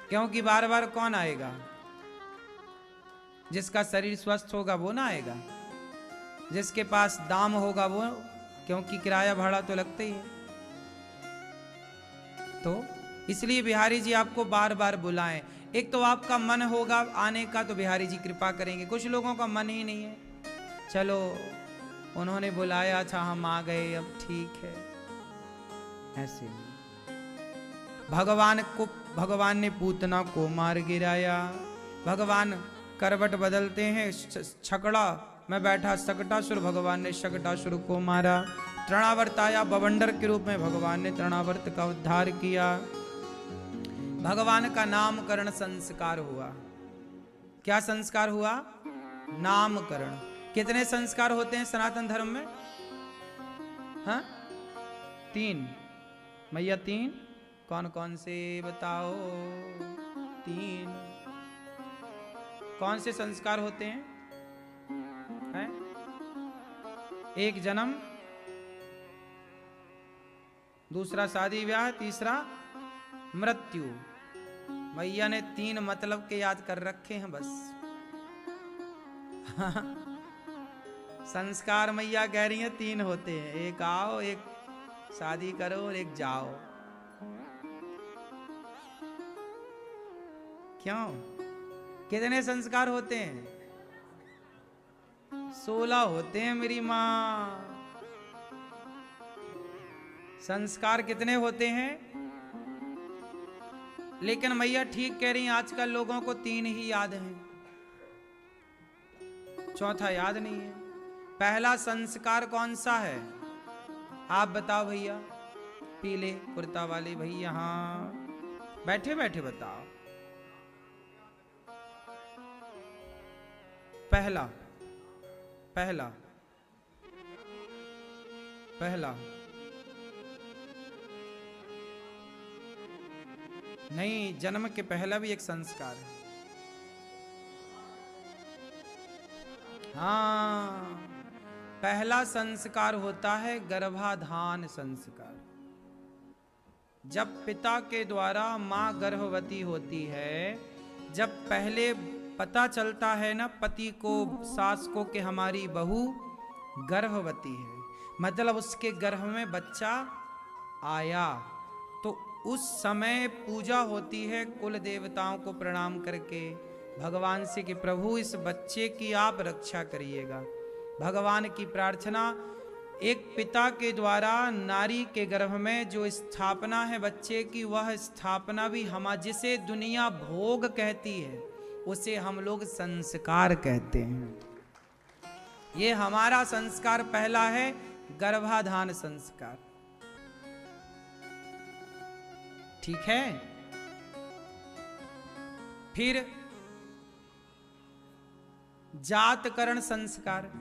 क्योंकि बार बार कौन आएगा? जिसका शरीर स्वस्थ होगा वो ना आएगा, जिसके पास दाम होगा वो, क्योंकि किराया भाड़ा तो लगता ही है। तो इसलिए बिहारी जी आपको बार बार बुलाएं। एक तो आपका मन होगा आने का तो बिहारी जी कृपा करेंगे, कुछ लोगों का मन ही नहीं है। चलो उन्होंने बुलाया था, हम आ गए, अब ठीक है। ऐसे भगवान ने पूतना को मार गिराया। भगवान करवट बदलते हैं, छकड़ा में बैठा शकटासुर, भगवान ने शकटासुर को मारा। तृणावर्त आया, बवंडर के रूप में भगवान ने तृणावर्त का उद्धार किया। भगवान का नामकरण संस्कार हुआ। क्या संस्कार हुआ? नामकरण। कितने संस्कार होते हैं सनातन धर्म में? हाँ, 3। मैया 3? कौन कौन से बताओ? 3 कौन से संस्कार होते हैं? है? 1 जन्म, दूसरा शादी ब्याह, तीसरा मृत्यु। मैया ने 3 मतलब के याद कर रखे हैं बस। संस्कार मैया कह रही हैं 3 होते हैं, एक आओ, एक शादी करो और एक जाओ। क्यों? कितने संस्कार होते हैं? 16 होते हैं मेरी मां। संस्कार कितने होते हैं? लेकिन मैया ठीक कह रही हैं, आजकल लोगों को 3 ही याद हैं, चौथा याद नहीं है। पहला संस्कार कौन सा है? आप बताओ भैया, पीले कुर्ता वाले भैया, हाँ बैठे बैठे बताओ। पहला पहला पहला नहीं, जन्म के पहला भी एक संस्कार है। हाँ, पहला संस्कार होता है गर्भाधान संस्कार। जब पिता के द्वारा मां गर्भवती होती है, जब पहले पता चलता है ना पति को, सास को, कि हमारी बहू गर्भवती है, मतलब उसके गर्भ में बच्चा आया, तो उस समय पूजा होती है कुल देवताओं को प्रणाम करके भगवान से कि प्रभु इस बच्चे की आप रक्षा करिएगा। भगवान की प्रार्थना, एक पिता के द्वारा नारी के गर्भ में जो स्थापना है बच्चे की, वह स्थापना भी हम जिसे दुनिया भोग कहती है उसे हम लोग संस्कार कहते हैं। ये हमारा संस्कार पहला है, गर्भाधान संस्कार। ठीक है। फिर जातकरण संस्कार,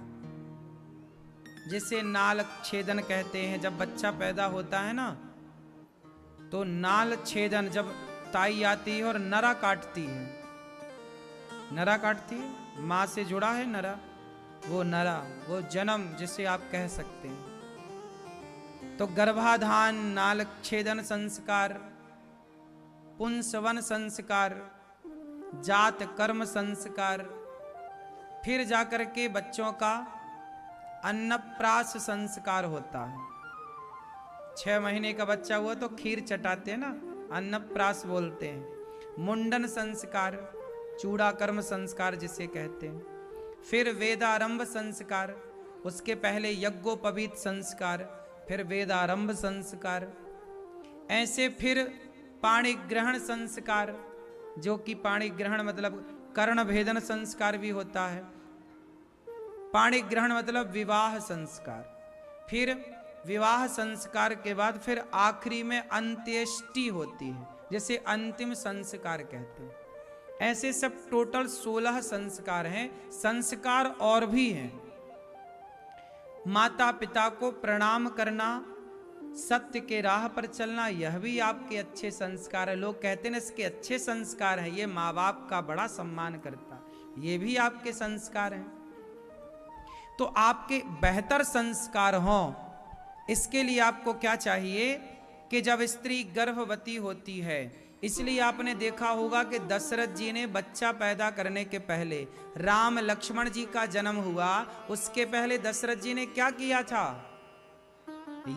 जिसे नाल छेदन कहते हैं। जब बच्चा पैदा होता है ना, तो नाल छेदन, जब ताई आती है और नरा काटती है, नरा काटती है, मां से जुड़ा है नरा, वो नरा, वो जन्म जिसे आप कह सकते हैं। तो गर्भाधान, नाल छेदन संस्कार, पुंसवन संस्कार, जात कर्म संस्कार, फिर जाकर के बच्चों का अन्नप्राश संस्कार होता है। 6 महीने का बच्चा हुआ तो खीर चटाते हैं ना, अन्नप्राश बोलते हैं। मुंडन संस्कार, चूड़ा कर्म संस्कार जिसे कहते हैं। फिर वेदारंभ संस्कार, उसके पहले यज्ञोपवीत संस्कार, फिर वेदारंभ संस्कार। ऐसे फिर पाणि ग्रहण संस्कार, जो कि पाणि ग्रहण मतलब कर्ण भेदन संस्कार भी होता है। पाणि ग्रहण मतलब विवाह संस्कार। फिर विवाह संस्कार के बाद फिर आखिरी में अंत्येष्टि होती है, जिसे अंतिम संस्कार कहते हैं। ऐसे सब टोटल 16 संस्कार हैं। संस्कार और भी हैं। माता पिता को प्रणाम करना, सत्य के राह पर चलना, यह भी आपके अच्छे संस्कार है। लोग कहते हैं इसके अच्छे संस्कार हैं, ये माँ बाप का बड़ा सम्मान करता, ये भी आपके संस्कार हैं। तो आपके बेहतर संस्कार हों, इसके लिए आपको क्या चाहिए कि जब स्त्री गर्भवती होती है इसलिए आपने देखा होगा कि दशरथ जी ने बच्चा पैदा करने के पहले, राम लक्ष्मण जी का जन्म हुआ उसके पहले दशरथ जी ने क्या किया था?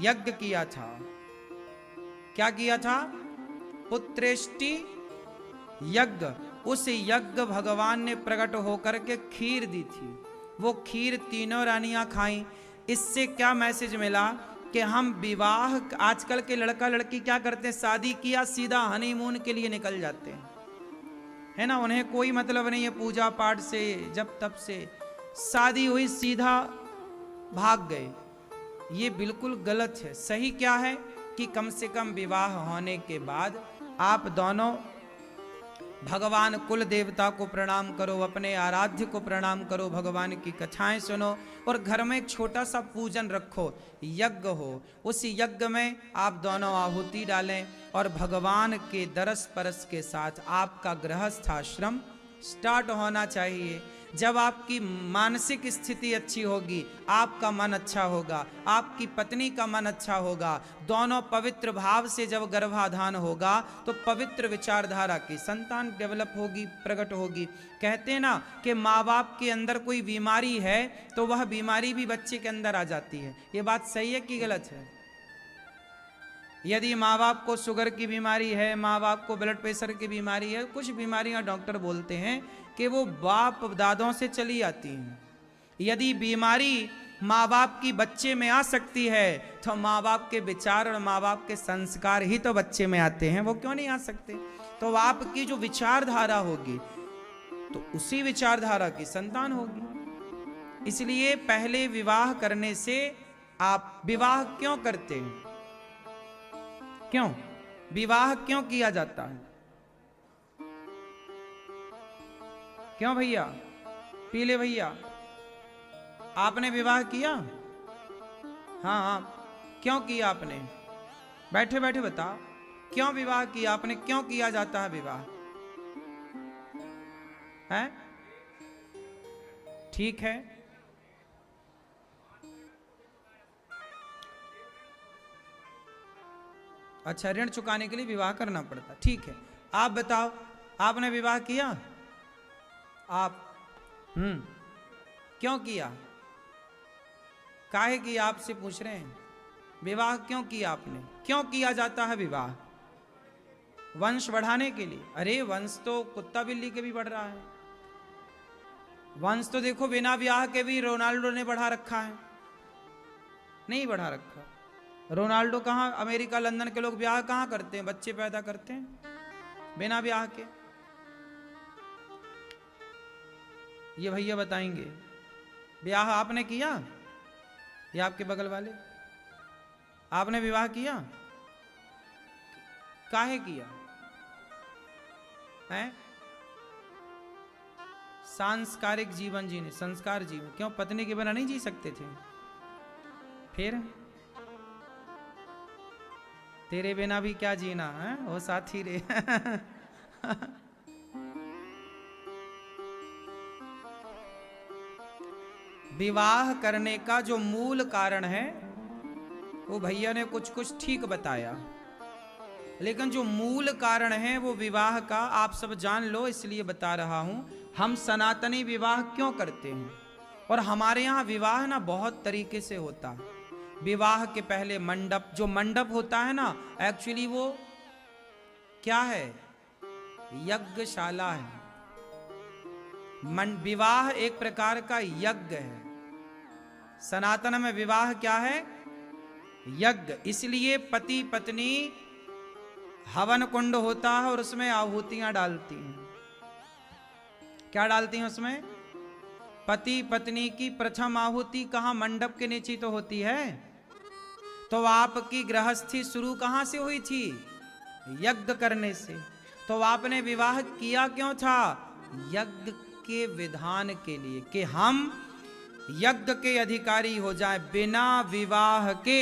यज्ञ किया था। क्या किया था? पुत्रेष्टि यज्ञ। उस यज्ञ भगवान ने प्रकट होकर के खीर दी थी। वो खीर तीनों रानियां खाई। इससे क्या मैसेज मिला कि हम विवाह, आजकल के लड़का लड़की क्या करते हैं, शादी किया सीधा हनीमून के लिए निकल जाते हैं, है ना। उन्हें कोई मतलब नहीं है पूजा पाठ से, जब तब से शादी हुई सीधा भाग गए। ये बिल्कुल गलत है। सही क्या है कि कम से कम विवाह होने के बाद आप दोनों भगवान कुल देवता को प्रणाम करो, अपने आराध्य को प्रणाम करो, भगवान की कथाएं सुनो और घर में एक छोटा सा पूजन रखो, यज्ञ हो। उस यज्ञ में आप दोनों आहुति डालें और भगवान के दरस परस के साथ आपका गृहस्थ आश्रम स्टार्ट होना चाहिए। जब आपकी मानसिक स्थिति अच्छी होगी, आपका मन अच्छा होगा, आपकी पत्नी का मन अच्छा होगा, दोनों पवित्र भाव से जब गर्भाधान होगा तो पवित्र विचारधारा की संतान डेवलप होगी, प्रकट होगी। कहते हैं ना कि माँ बाप के अंदर कोई बीमारी है तो वह बीमारी भी बच्चे के अंदर आ जाती है। ये बात सही है कि गलत है? यदि माँ बाप को शुगर की बीमारी है, माँ बाप को ब्लड प्रेशर की बीमारी है, कुछ बीमारियां डॉक्टर बोलते हैं कि वो बाप दादों से चली आती हैं। यदि बीमारी माँ बाप की बच्चे में आ सकती है तो माँ बाप के विचार और माँ बाप के संस्कार ही तो बच्चे में आते हैं, वो क्यों नहीं आ सकते? तो आपकी जो विचारधारा होगी तो उसी विचारधारा की संतान होगी। इसलिए पहले विवाह करने से, आप विवाह क्यों करते हैं? क्यों विवाह क्यों किया जाता है? क्यों भैया? पीले भैया, आपने विवाह किया? हाँ हाँ, क्यों किया आपने? बैठे बैठे बताओ, क्यों विवाह किया आपने? क्यों किया जाता है विवाह? है ठीक है। अच्छा, ऋण चुकाने के लिए विवाह करना पड़ता, ठीक है। आप बताओ, आपने विवाह किया? आप क्यों किया? काहे कि आपसे पूछ रहे हैं, विवाह क्यों किया आपने? क्यों किया जाता है विवाह? वंश बढ़ाने के लिए। अरे वंश तो कुत्ता बिल्ली के भी बढ़ रहा है। वंश तो देखो बिना ब्याह के भी रोनाल्डो ने बढ़ा रखा है, नहीं बढ़ा रखा? रोनाल्डो कहाँ, अमेरिका लंदन के लोग ब्याह कहाँ करते हैं? बच्चे पैदा करते हैं बिना ब्याह के। ये भैया बताएंगे, ब्याह आपने किया? ये आपके बगल वाले, आपने विवाह किया? काहे किया है? सांस्कारिक जीवन जीने, संस्कार जीवन। क्यों, पत्नी के बिना नहीं जी सकते थे? फिर तेरे बिना भी क्या जीना है वो साथी रे। विवाह करने का जो मूल कारण है वो भैया ने कुछ कुछ ठीक बताया, लेकिन जो मूल कारण है वो विवाह का आप सब जान लो, इसलिए बता रहा हूं। हम सनातनी विवाह क्यों करते हैं? और हमारे यहाँ विवाह ना बहुत तरीके से होता है। विवाह के पहले मंडप, जो मंडप होता है ना, एक्चुअली वो क्या है? यज्ञशाला है। विवाह एक प्रकार का यज्ञ है। सनातन में विवाह क्या है? यज्ञ। इसलिए पति पत्नी हवन कुंड होता है और उसमें आहुतियां डालती हैं। क्या डालती हैं उसमें? पति पत्नी की प्रथम आहुति कहां? मंडप के नीचे तो होती है। तो आपकी गृहस्थी शुरू कहां से हुई थी? यज्ञ करने से। तो आपने विवाह किया क्यों था? यज्ञ के विधान के लिए, कि हम यज्ञ के अधिकारी हो जाएं। बिना विवाह के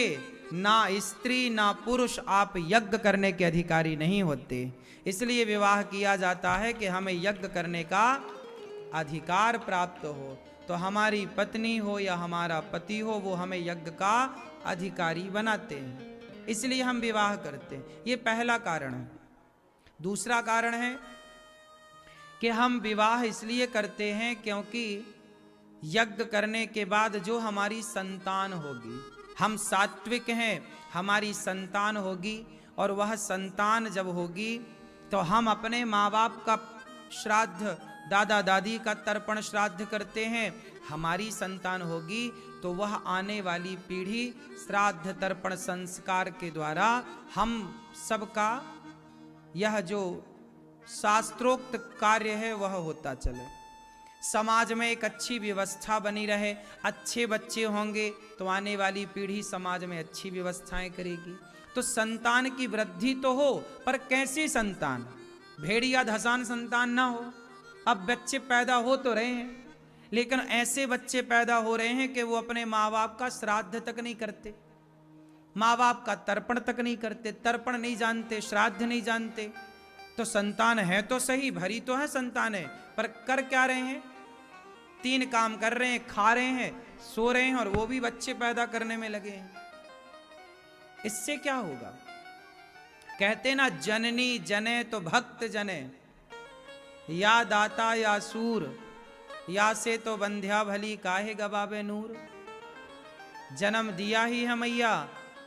ना स्त्री ना पुरुष आप यज्ञ करने के अधिकारी नहीं होते। इसलिए विवाह किया जाता है कि हमें यज्ञ करने का अधिकार प्राप्त हो। तो हमारी पत्नी हो या हमारा पति हो, वो हमें यज्ञ का अधिकारी बनाते हैं, इसलिए हम विवाह करते हैं। ये पहला कारण है। दूसरा कारण है कि हम विवाह इसलिए करते हैं क्योंकि यज्ञ करने के बाद जो हमारी संतान होगी, हम सात्विक हैं, हमारी संतान होगी, और वह संतान जब होगी तो हम अपने माँ बाप का श्राद्ध, दादा दादी का तर्पण श्राद्ध करते हैं। हमारी संतान होगी तो वह आने वाली पीढ़ी श्राद्ध तर्पण संस्कार के द्वारा हम सबका यह जो शास्त्रोक्त कार्य है वह होता चले, समाज में एक अच्छी व्यवस्था बनी रहे। अच्छे बच्चे होंगे तो आने वाली पीढ़ी समाज में अच्छी व्यवस्थाएं करेगी। तो संतान की वृद्धि तो हो, पर कैसी संतान? भेड़िया धसान संतान ना हो। अब बच्चे पैदा हो तो रहे हैं, लेकिन ऐसे बच्चे पैदा हो रहे हैं कि वो अपने माँ बाप का श्राद्ध तक नहीं करते, माँ बाप का तर्पण तक नहीं करते, तर्पण नहीं जानते, श्राद्ध नहीं जानते। तो संतान है तो सही, भरी तो है संतान है, पर कर क्या रहे हैं? 3 काम कर रहे हैं, खा रहे हैं, सो रहे हैं, और वो भी बच्चे पैदा करने में लगे हैं। इससे क्या होगा? कहते ना, जननी जने तो भक्त जने, या दाता या सूर, या से तो बंध्या भली काहे गवावे नूर। जन्म दिया ही है मैया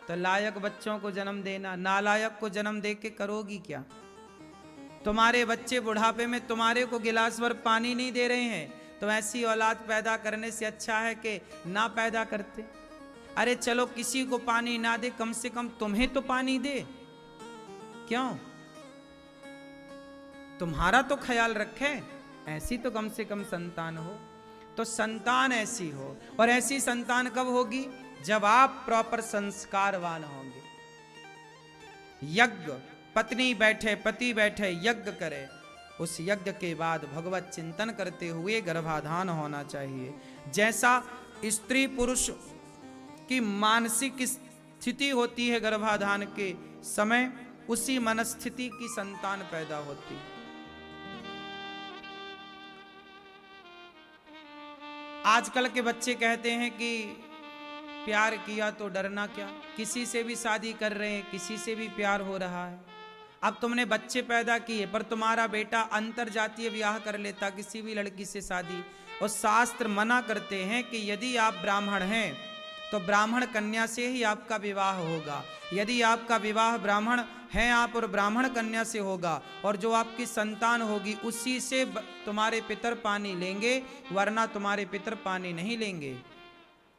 तो लायक बच्चों को जन्म देना, नालायक को जन्म दे के करोगी क्या? तुम्हारे बच्चे बुढ़ापे में तुम्हारे को गिलास भर पानी नहीं दे रहे हैं, तो ऐसी औलाद पैदा करने से अच्छा है कि ना पैदा करते। अरे चलो किसी को पानी ना दे, कम से कम तुम्हें तो पानी दे। क्यों? तुम्हारा तो ख्याल रखे, ऐसी तो कम से कम संतान हो। तो संतान ऐसी हो, और ऐसी संतान कब होगी? जब आप प्रॉपर संस्कारवान होंगे। यज्ञ, पत्नी बैठे, पति बैठे, यज्ञ करे, उस यज्ञ के बाद भगवत चिंतन करते हुए गर्भाधान होना चाहिए। जैसा स्त्री पुरुष की मानसिक स्थिति होती है गर्भाधान के समय, उसी मनस्थिति की संतान पैदा होती है। आजकल के बच्चे कहते हैं कि प्यार किया तो डरना क्या, किसी से भी शादी कर रहे हैं, किसी से भी प्यार हो रहा है। अब तुमने बच्चे पैदा किए, पर तुम्हारा बेटा अंतरजातीय विवाह कर लेता किसी भी लड़की से शादी, और शास्त्र मना करते हैं कि यदि आप ब्राह्मण हैं तो ब्राह्मण कन्या से ही आपका विवाह होगा। यदि आपका विवाह ब्राह्मण हैं आप और ब्राह्मण कन्या से होगा, और जो आपकी संतान होगी उसी से तुम्हारे पितर पानी लेंगे, वरना तुम्हारे पितर पानी नहीं लेंगे।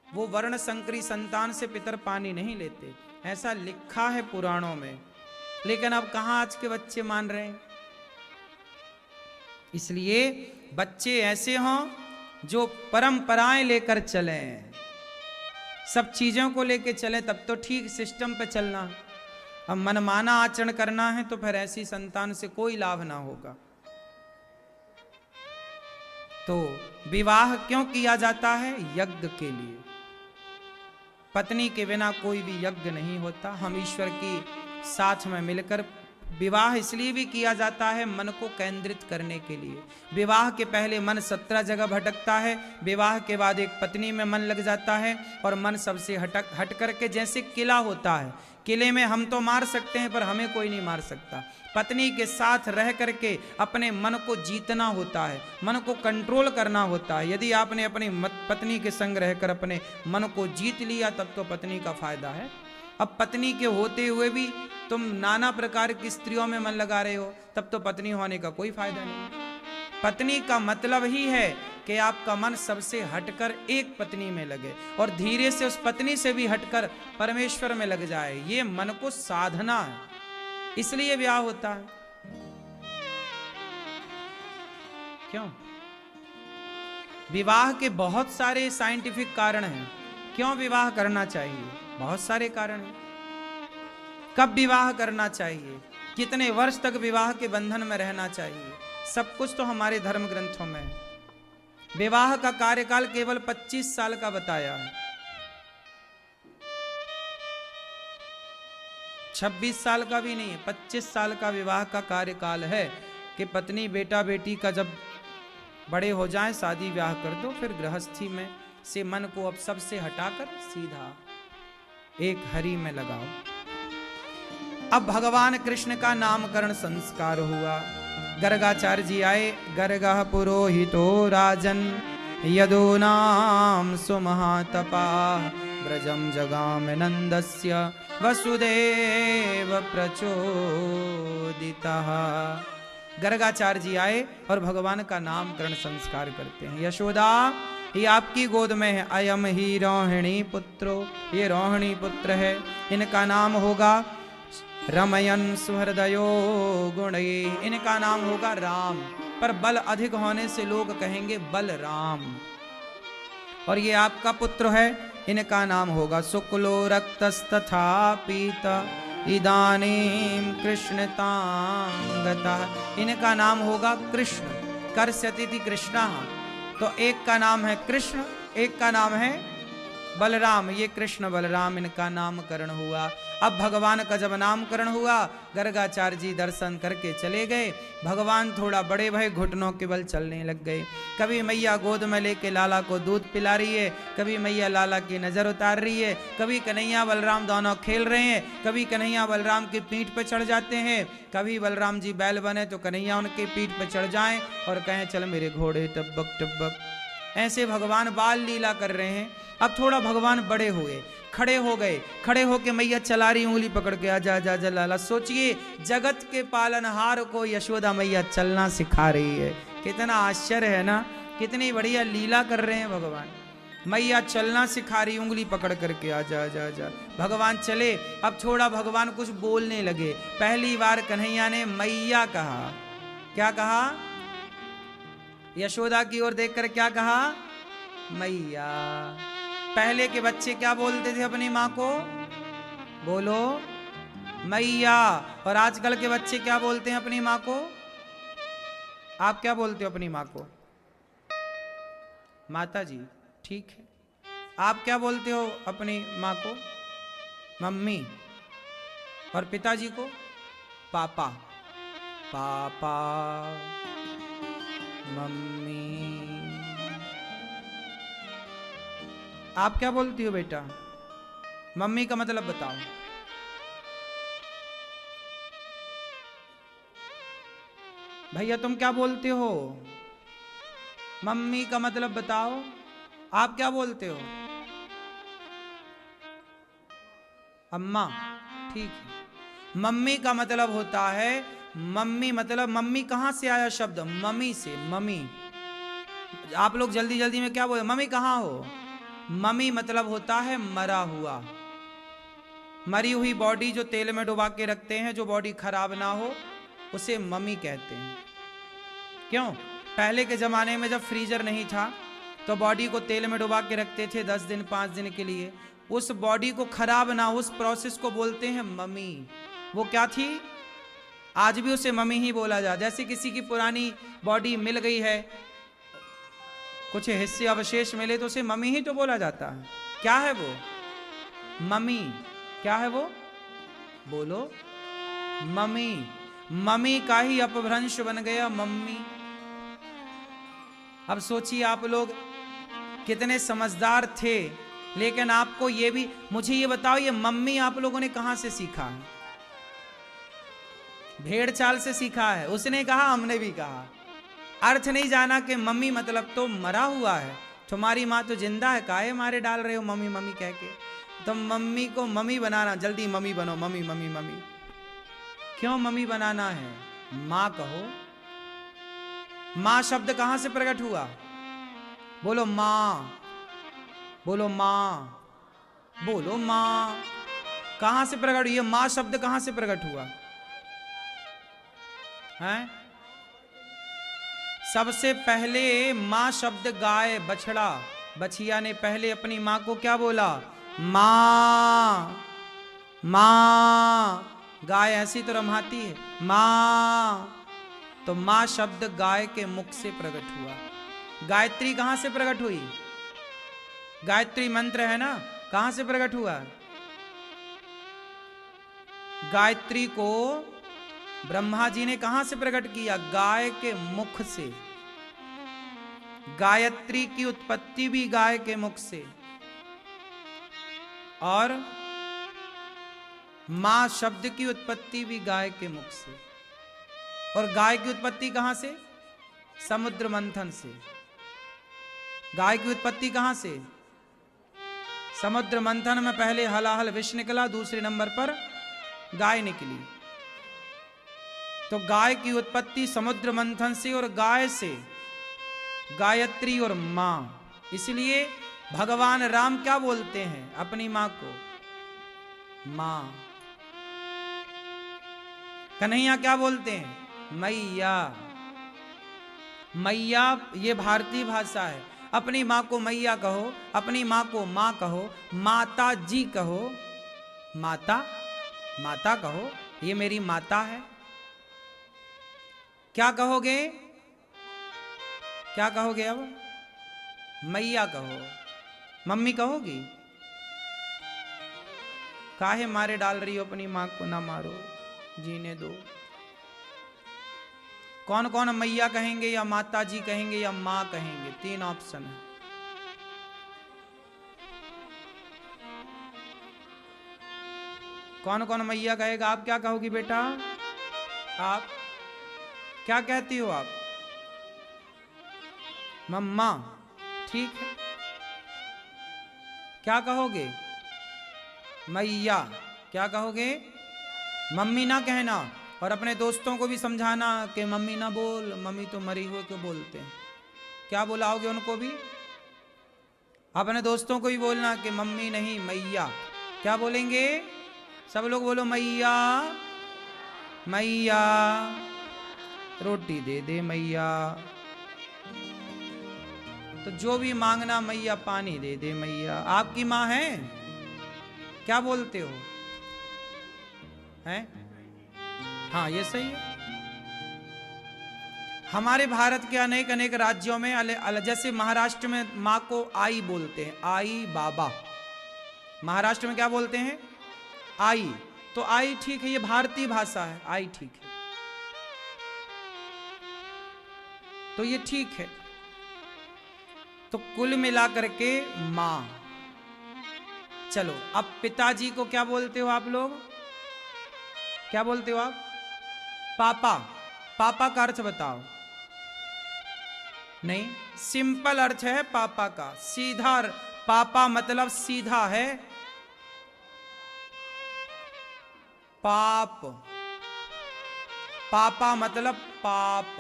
वो वर्ण संकरी संतान से पितर पानी नहीं लेते, ऐसा लिखा है पुराणों में। लेकिन अब कहां आज के बच्चे मान रहे हैं? इसलिए बच्चे ऐसे हों जो परंपराएं लेकर चलें, सब चीजों को लेकर चले, तब तो ठीक सिस्टम पे चलना। अब मनमाना आचरण करना है तो फिर ऐसी संतान से कोई लाभ ना होगा। तो विवाह क्यों किया जाता है? यज्ञ के लिए। पत्नी के बिना कोई भी यज्ञ नहीं होता। हम ईश्वर की साथ में मिलकर विवाह इसलिए भी किया जाता है, मन को केंद्रित करने के लिए। विवाह के पहले मन 17 जगह भटकता है, विवाह के बाद एक पत्नी में मन लग जाता है, और मन सबसे हट करके, जैसे किला होता है, किले में हम तो मार सकते हैं पर हमें कोई नहीं मार सकता। पत्नी के साथ रह करके अपने मन को जीतना होता है, मन को कंट्रोल करना होता है। यदि आपने अपनी पत्नी के संग रहकर अपने मन को जीत लिया, तब तो पत्नी का फायदा है। अब पत्नी के होते हुए भी तुम नाना प्रकार की स्त्रियों में मन लगा रहे हो, तब तो पत्नी होने का कोई फायदा नहीं। पत्नी का मतलब ही है कि आपका मन सबसे हटकर एक पत्नी में लगे, और धीरे से उस पत्नी से भी हटकर परमेश्वर में लग जाए। ये मन को साधना है, इसलिए ब्याह होता है। क्यों? विवाह के बहुत सारे साइंटिफिक कारण हैं। क्यों विवाह करना चाहिए? बहुत सारे कारण हैं। कब विवाह करना चाहिए, कितने वर्ष तक विवाह के बंधन में रहना चाहिए, सब कुछ तो हमारे धर्म ग्रंथों में है। विवाह का कार्यकाल केवल 25 साल का बताया है। 26 साल का भी नहीं है, 25 साल का विवाह का कार्यकाल है कि पत्नी बेटा बेटी का जब बड़े हो जाएं शादी ब्याह कर दो, फिर गृहस्थी में से मन को अब सबसे हटाकर सीधा एक हरि में लगाओ। अब भगवान कृष्ण का नामकरण संस्कार हुआ। गर्गाचार्य जी आए। गर्गः पुरोहितो राजन यदो नाम सुमहातपा ब्रजम जगाम नंदस्य वसुदेव प्रचोदितः। गर्गाचार्य जी आए और भगवान का नामकरण संस्कार करते हैं। यशोदा, ये आपकी गोद में है। अयम ही रोहिणी पुत्रो, ये रोहिणी पुत्र है। इनका नाम होगा रमयन सुहृदयो गुणये, इनका नाम होगा राम। पर बल अधिक होने से लोग कहेंगे बलराम। और ये आपका पुत्र है, इनका नाम होगा शुक्लो रक्तस्तथा पीता इदानीम कृष्णतांगता। इनका नाम होगा कृष्ण। कर्ष्यति कृष्णा। तो एक का नाम है कृष्ण, एक का नाम है बलराम। ये कृष्ण बलराम इनका नामकरण हुआ। अब भगवान का जब नामकरण हुआ, गर्गाचार्य जी दर्शन करके चले गए। भगवान थोड़ा बड़े भय, घुटनों के बल चलने लग गए। कभी मैया गोद में लेके लाला को दूध पिला रही है, कभी मैया लाला की नजर उतार रही है, कभी कन्हैया बलराम दोनों खेल रहे हैं, कभी कन्हैया बलराम की पीठ पर चढ़ जाते हैं, कभी बलराम जी बैल बने तो कन्हैया उनके पीठ पर चढ़ जाएं और कहें चल मेरे घोड़े टब्बक टब्बक। ऐसे भगवान बाल लीला कर रहे हैं। अब थोड़ा भगवान बड़े हुए, खड़े हो गए। खड़े होके मैया चला रही उंगली पकड़ के, आजा आजा आजा लाला। सोचिए, जगत के पालनहार को यशोदा मैया चलना सिखा रही है। कितना आश्चर्य है ना, कितनी बढ़िया लीला कर रहे हैं भगवान। मैया चलना सिखा रही उंगली पकड़ करके, आजा आजा आजा। भगवान चले। अब थोड़ा भगवान कुछ बोलने लगे। पहली बार कन्हैया ने मैया कहा। क्या कहा? यशोदा की ओर देखकर क्या कहा? मैया। पहले के बच्चे क्या बोलते थे अपनी माँ को? बोलो मैया। और आजकल के बच्चे क्या बोलते हैं अपनी माँ को? आप क्या बोलते हो अपनी माँ को? माता जी। ठीक है। आप क्या बोलते हो अपनी माँ को? मम्मी। और पिताजी को? पापा। पापा, मम्मी। आप क्या बोलती हो बेटा? मम्मी का मतलब बताओ। भैया तुम क्या बोलते हो? मम्मी का मतलब बताओ। आप क्या बोलते हो? अम्मा। ठीक है। मम्मी का मतलब होता है, मम्मी मतलब, मम्मी कहां से आया शब्द? मम्मी से। मम्मी। आप लोग जल्दी जल्दी में क्या बोले? मम्मी कहां हो? मम्मी मतलब होता है मरा हुआ। मरी हुई बॉडी जो तेल में डुबा के रखते हैं, जो बॉडी खराब ना हो, उसे मम्मी कहते हैं। क्यों? पहले के जमाने में जब फ्रीजर नहीं था तो बॉडी को तेल में डुबा के रखते थे 10 दिन 5 दिन के लिए। उस बॉडी को खराब ना हो, उस प्रोसेस को बोलते हैं मम्मी। वो क्या थी? आज भी उसे मम्मी ही बोला जाता। जैसे किसी की पुरानी बॉडी मिल गई है, कुछ हिस्से अवशेष मिले तो उसे मम्मी ही तो बोला जाता है। क्या है वो? मम्मी। क्या है वो? बोलो मम्मी। मम्मी का ही अपभ्रंश बन गया मम्मी। अब सोचिए, आप लोग कितने समझदार थे, लेकिन आपको ये भी, मुझे ये बताओ, ये मम्मी आप लोगों ने कहां से सीखा है? भेड़ चाल से सीखा है। उसने कहा, हमने भी कहा। अर्थ नहीं जाना कि मम्मी मतलब तो मरा हुआ है। तुम्हारी माँ तो जिंदा है, काहे मारे डाल रहे हो मम्मी मम्मी कह के? तो मम्मी को मम्मी बनाना, जल्दी मम्मी बनो, मम्मी मम्मी मम्मी। क्यों मम्मी बनाना है? माँ कहो। माँ शब्द कहां से प्रकट हुआ? बोलो माँ। बोलो माँ। बोलो माँ। कहां से प्रकट हुई? माँ शब्द कहां से प्रकट हुआ है? सबसे पहले माँ शब्द गाय, बछड़ा, बछिया ने पहले अपनी माँ को क्या बोला? माँ। माँ। गाय ऐसी तो रमाती है, माँ। तो माँ शब्द गाय के मुख से प्रकट हुआ। गायत्री कहां से प्रकट हुई? गायत्री मंत्र है ना, कहां से प्रकट हुआ? गायत्री को ब्रह्मा जी ने कहां से प्रकट किया? गाय के मुख से। गायत्री की उत्पत्ति भी गाय के मुख से। और मां शब्द की उत्पत्ति भी गाय के मुख से, और गाय की उत्पत्ति कहां से? समुद्र मंथन से। गाय की उत्पत्ति कहां से? समुद्र मंथन में पहले हलाहल विष निकला, दूसरे नंबर पर गाय निकली। तो गाय की उत्पत्ति समुद्र मंथन से, और गाय से गायत्री और मां। इसलिए भगवान राम क्या बोलते हैं अपनी मां को? मां। कन्हैया क्या बोलते हैं? मैया। मैया ये भारतीय भाषा है। अपनी मां को मैया कहो, अपनी मां को मां कहो, माता जी कहो, माता, माता कहो, ये मेरी माता है। क्या कहोगे? क्या कहोगे अब? मैया कहो। मम्मी कहोगी? काहे मारे डाल रही हो अपनी मां को? ना मारो, जीने दो। कौन कौन मैया कहेंगे, या माता जी कहेंगे, या मां कहेंगे? 3 ऑप्शन है। कौन कौन मैया कहेगा? आप क्या कहोगी बेटा? आप क्या कहती हो आप? मम्मा। ठीक है। क्या कहोगे? मैया। क्या कहोगे? मम्मी ना कहना, और अपने दोस्तों को भी समझाना कि मम्मी ना बोल, मम्मी तो मरी हुए को बोलते हैं। क्या बुलाओगे उनको भी? अपने दोस्तों को भी बोलना कि मम्मी नहीं, मैया। क्या बोलेंगे? सब लोग बोलो मैया, मैया रोटी दे दे मैया। तो जो भी मांगना मैया, पानी दे दे मैया। आपकी मां है? क्या बोलते हो? हैं? हाँ, ये सही है। हमारे भारत के अनेक अनेक राज्यों में जैसे महाराष्ट्र में मां को आई बोलते हैं, आई बाबा। महाराष्ट्र में क्या बोलते हैं? आई। तो आई ठीक है, ये भारतीय भाषा है, आई ठीक है, तो ये ठीक है। तो कुल मिलाकर के मां। चलो, अब पिताजी को क्या बोलते हो आप लोग? क्या बोलते हो आप? पापा। पापा का अर्थ बताओ। नहीं, सिंपल अर्थ है पापा का, सीधा। पापा मतलब सीधा है, पाप। पापा मतलब पाप।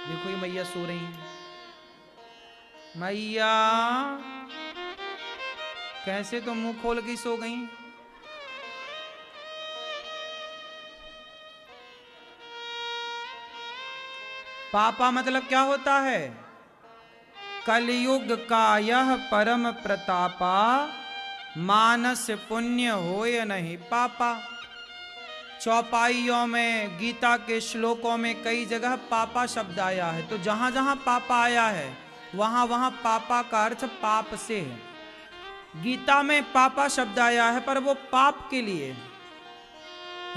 देखो ये मैया सो रही है। मैया कैसे तो मुंह खोल के सो गई। पापा मतलब क्या होता है? कलयुग का यह परम प्रतापा, मानस पुण्य होय नहीं पापा। चौपाइयों में, गीता के श्लोकों में कई जगह पापा शब्द आया है। तो जहां जहां पापा आया है वहां वहां पापा का अर्थ पाप से है। गीता में पापा शब्द आया है पर वो पाप के लिए।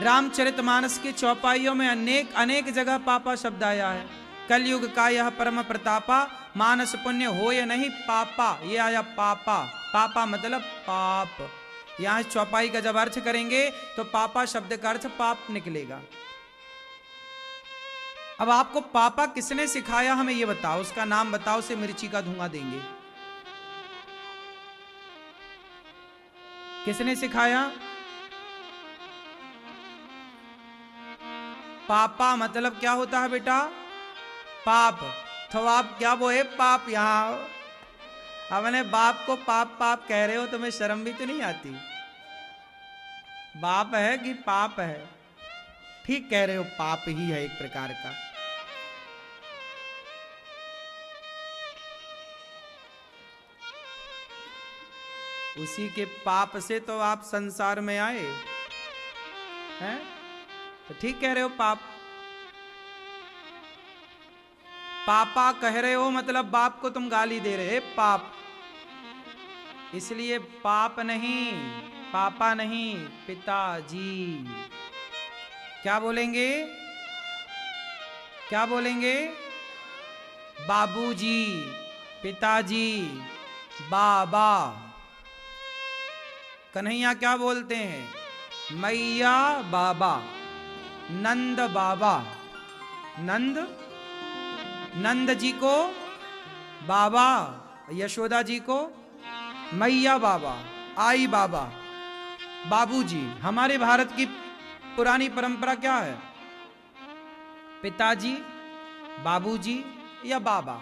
रामचरितमानस की चौपाइयों में अनेक अनेक जगह पापा शब्द आया है। कलयुग का यह परम प्रतापा, मानस पुण्य होय नहीं पापा, ये आया पापा। पापा मतलब पाप। यहां चौपाई का जब अर्थ करेंगे तो पापा शब्द का अर्थ पाप निकलेगा। अब आपको पापा किसने सिखाया हमें ये बताओ, उसका नाम बताओ, से मिर्ची का धुआं देंगे। किसने सिखाया? पापा मतलब क्या होता है बेटा? पाप। तो आप क्या बोले पाप? यहां अपने बाप को पाप पाप कह रहे हो, तुम्हें शर्म भी तो नहीं आती? बाप है कि पाप है? ठीक कह रहे हो, पाप ही है एक प्रकार का। उसी के पाप से तो आप संसार में आए हैं, तो ठीक कह रहे हो पाप। पापा कह रहे हो मतलब बाप को तुम गाली दे रहे पाप। इसलिए पाप नहीं, पापा नहीं, पिताजी। क्या बोलेंगे? क्या बोलेंगे? बाबूजी, पिताजी, बाबा। कन्हैया क्या बोलते हैं? मैया बाबा, नंद बाबा। नंद जी को बाबा, यशोदा जी को मैया बाबा, आई बाबा, बाबूजी। हमारे भारत की पुरानी परंपरा क्या है? पिताजी, बाबूजी या बाबा।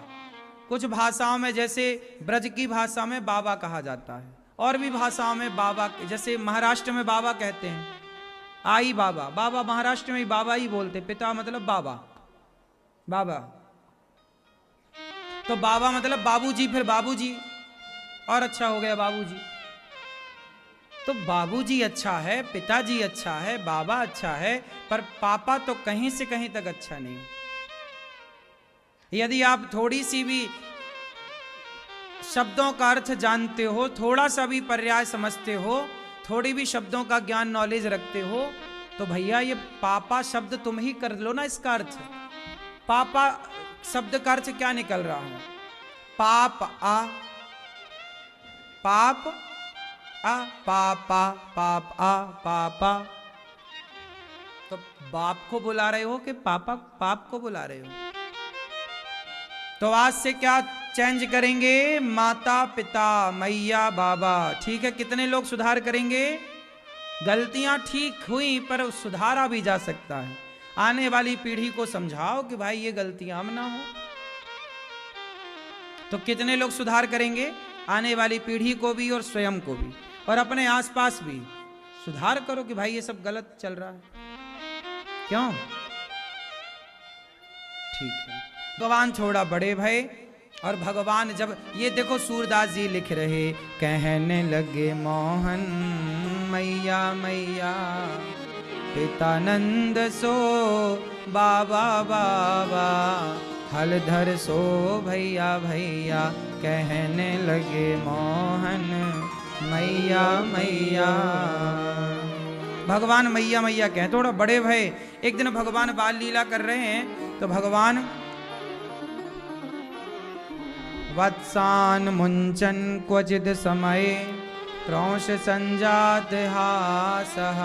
कुछ भाषाओं में, जैसे ब्रज की भाषा में बाबा कहा जाता है, और भी भाषाओं में बाबा, जैसे महाराष्ट्र में बाबा कहते हैं, आई बाबा। बाबा महाराष्ट्र में बाबा ही बोलते, पिता मतलब बाबा, बाबा। तो बाबा मतलब बाबूजी, फिर बाबूजी और अच्छा हो गया बाबूजी। तो बाबूजी अच्छा है, पिताजी अच्छा है, बाबा अच्छा है, पर पापा तो कहीं से कहीं तक अच्छा नहीं। यदि आप थोड़ी सी भी शब्दों का अर्थ जानते हो, थोड़ा सा भी पर्याय समझते हो, थोड़ी भी शब्दों का ज्ञान नॉलेज रखते हो, तो भैया ये पापा शब्द तुम ही कर लो ना इसका अर्थ। पापा शब्द का अर्थ क्या निकल रहा है? पाप आ, पाप आ, पापा, पाप आ, पापा। तो बाप को बुला रहे हो कि पापा पाप को बुला रहे हो? तो आज से क्या चेंज करेंगे? माता पिता, मैया बाबा। ठीक है, कितने लोग सुधार करेंगे? गलतियां ठीक हुई पर सुधारा भी जा सकता है। आने वाली पीढ़ी को समझाओ कि भाई ये गलतियां हम ना हो। तो कितने लोग सुधार करेंगे? आने वाली पीढ़ी को भी और स्वयं को भी, और अपने आसपास भी सुधार करो कि भाई ये सब गलत चल रहा है। क्यों? ठीक है, भगवान छोड़ा बड़े भय। और भगवान जब ये देखो, सूरदास जी लिख रहे, कहने लगे मोहन मैया मैया, पिता नंद सो बाबा बाबा, हलधर सो भैया भैया, कहने लगे मोहन मैया मैया। भगवान मैया मैया कहें, थोड़ा बड़े भय। एक दिन भगवान बाल लीला कर रहे हैं, तो भगवान वत्सान मुंचन क्वचिद समय, क्रौश संजात हासः,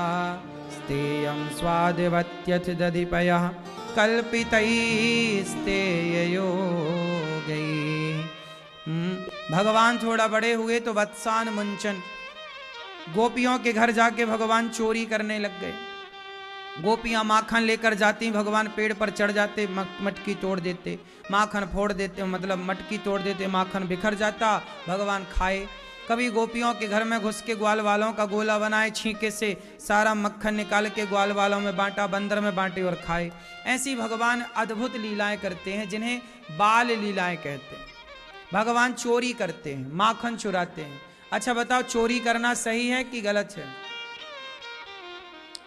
स्तेयं स्वादिवत्यथ दधिपयः, कल्पितैस्तेयो गई। भगवान थोड़ा बड़े हुए तो वत्सान मुंचन, गोपियों के घर जाके भगवान चोरी करने लग गए। गोपियां माखन लेकर जाती, भगवान पेड़ पर चढ़ जाते, मटकी तोड़ देते, माखन फोड़ देते, मतलब मटकी तोड़ देते, माखन बिखर जाता, भगवान खाए। कभी गोपियों के घर में घुस के ग्वाल वालों का गोला बनाए, छींके से सारा मक्खन निकाल के ग्वाल वालों में बांटा, बंदर में बांटे और खाए। ऐसी भगवान अद्भुत लीलाएं करते हैं, जिन्हें बाल लीलाएं कहते हैं। भगवान चोरी करते हैं, माखन चुराते हैं। अच्छा बताओ, चोरी करना सही है कि गलत है?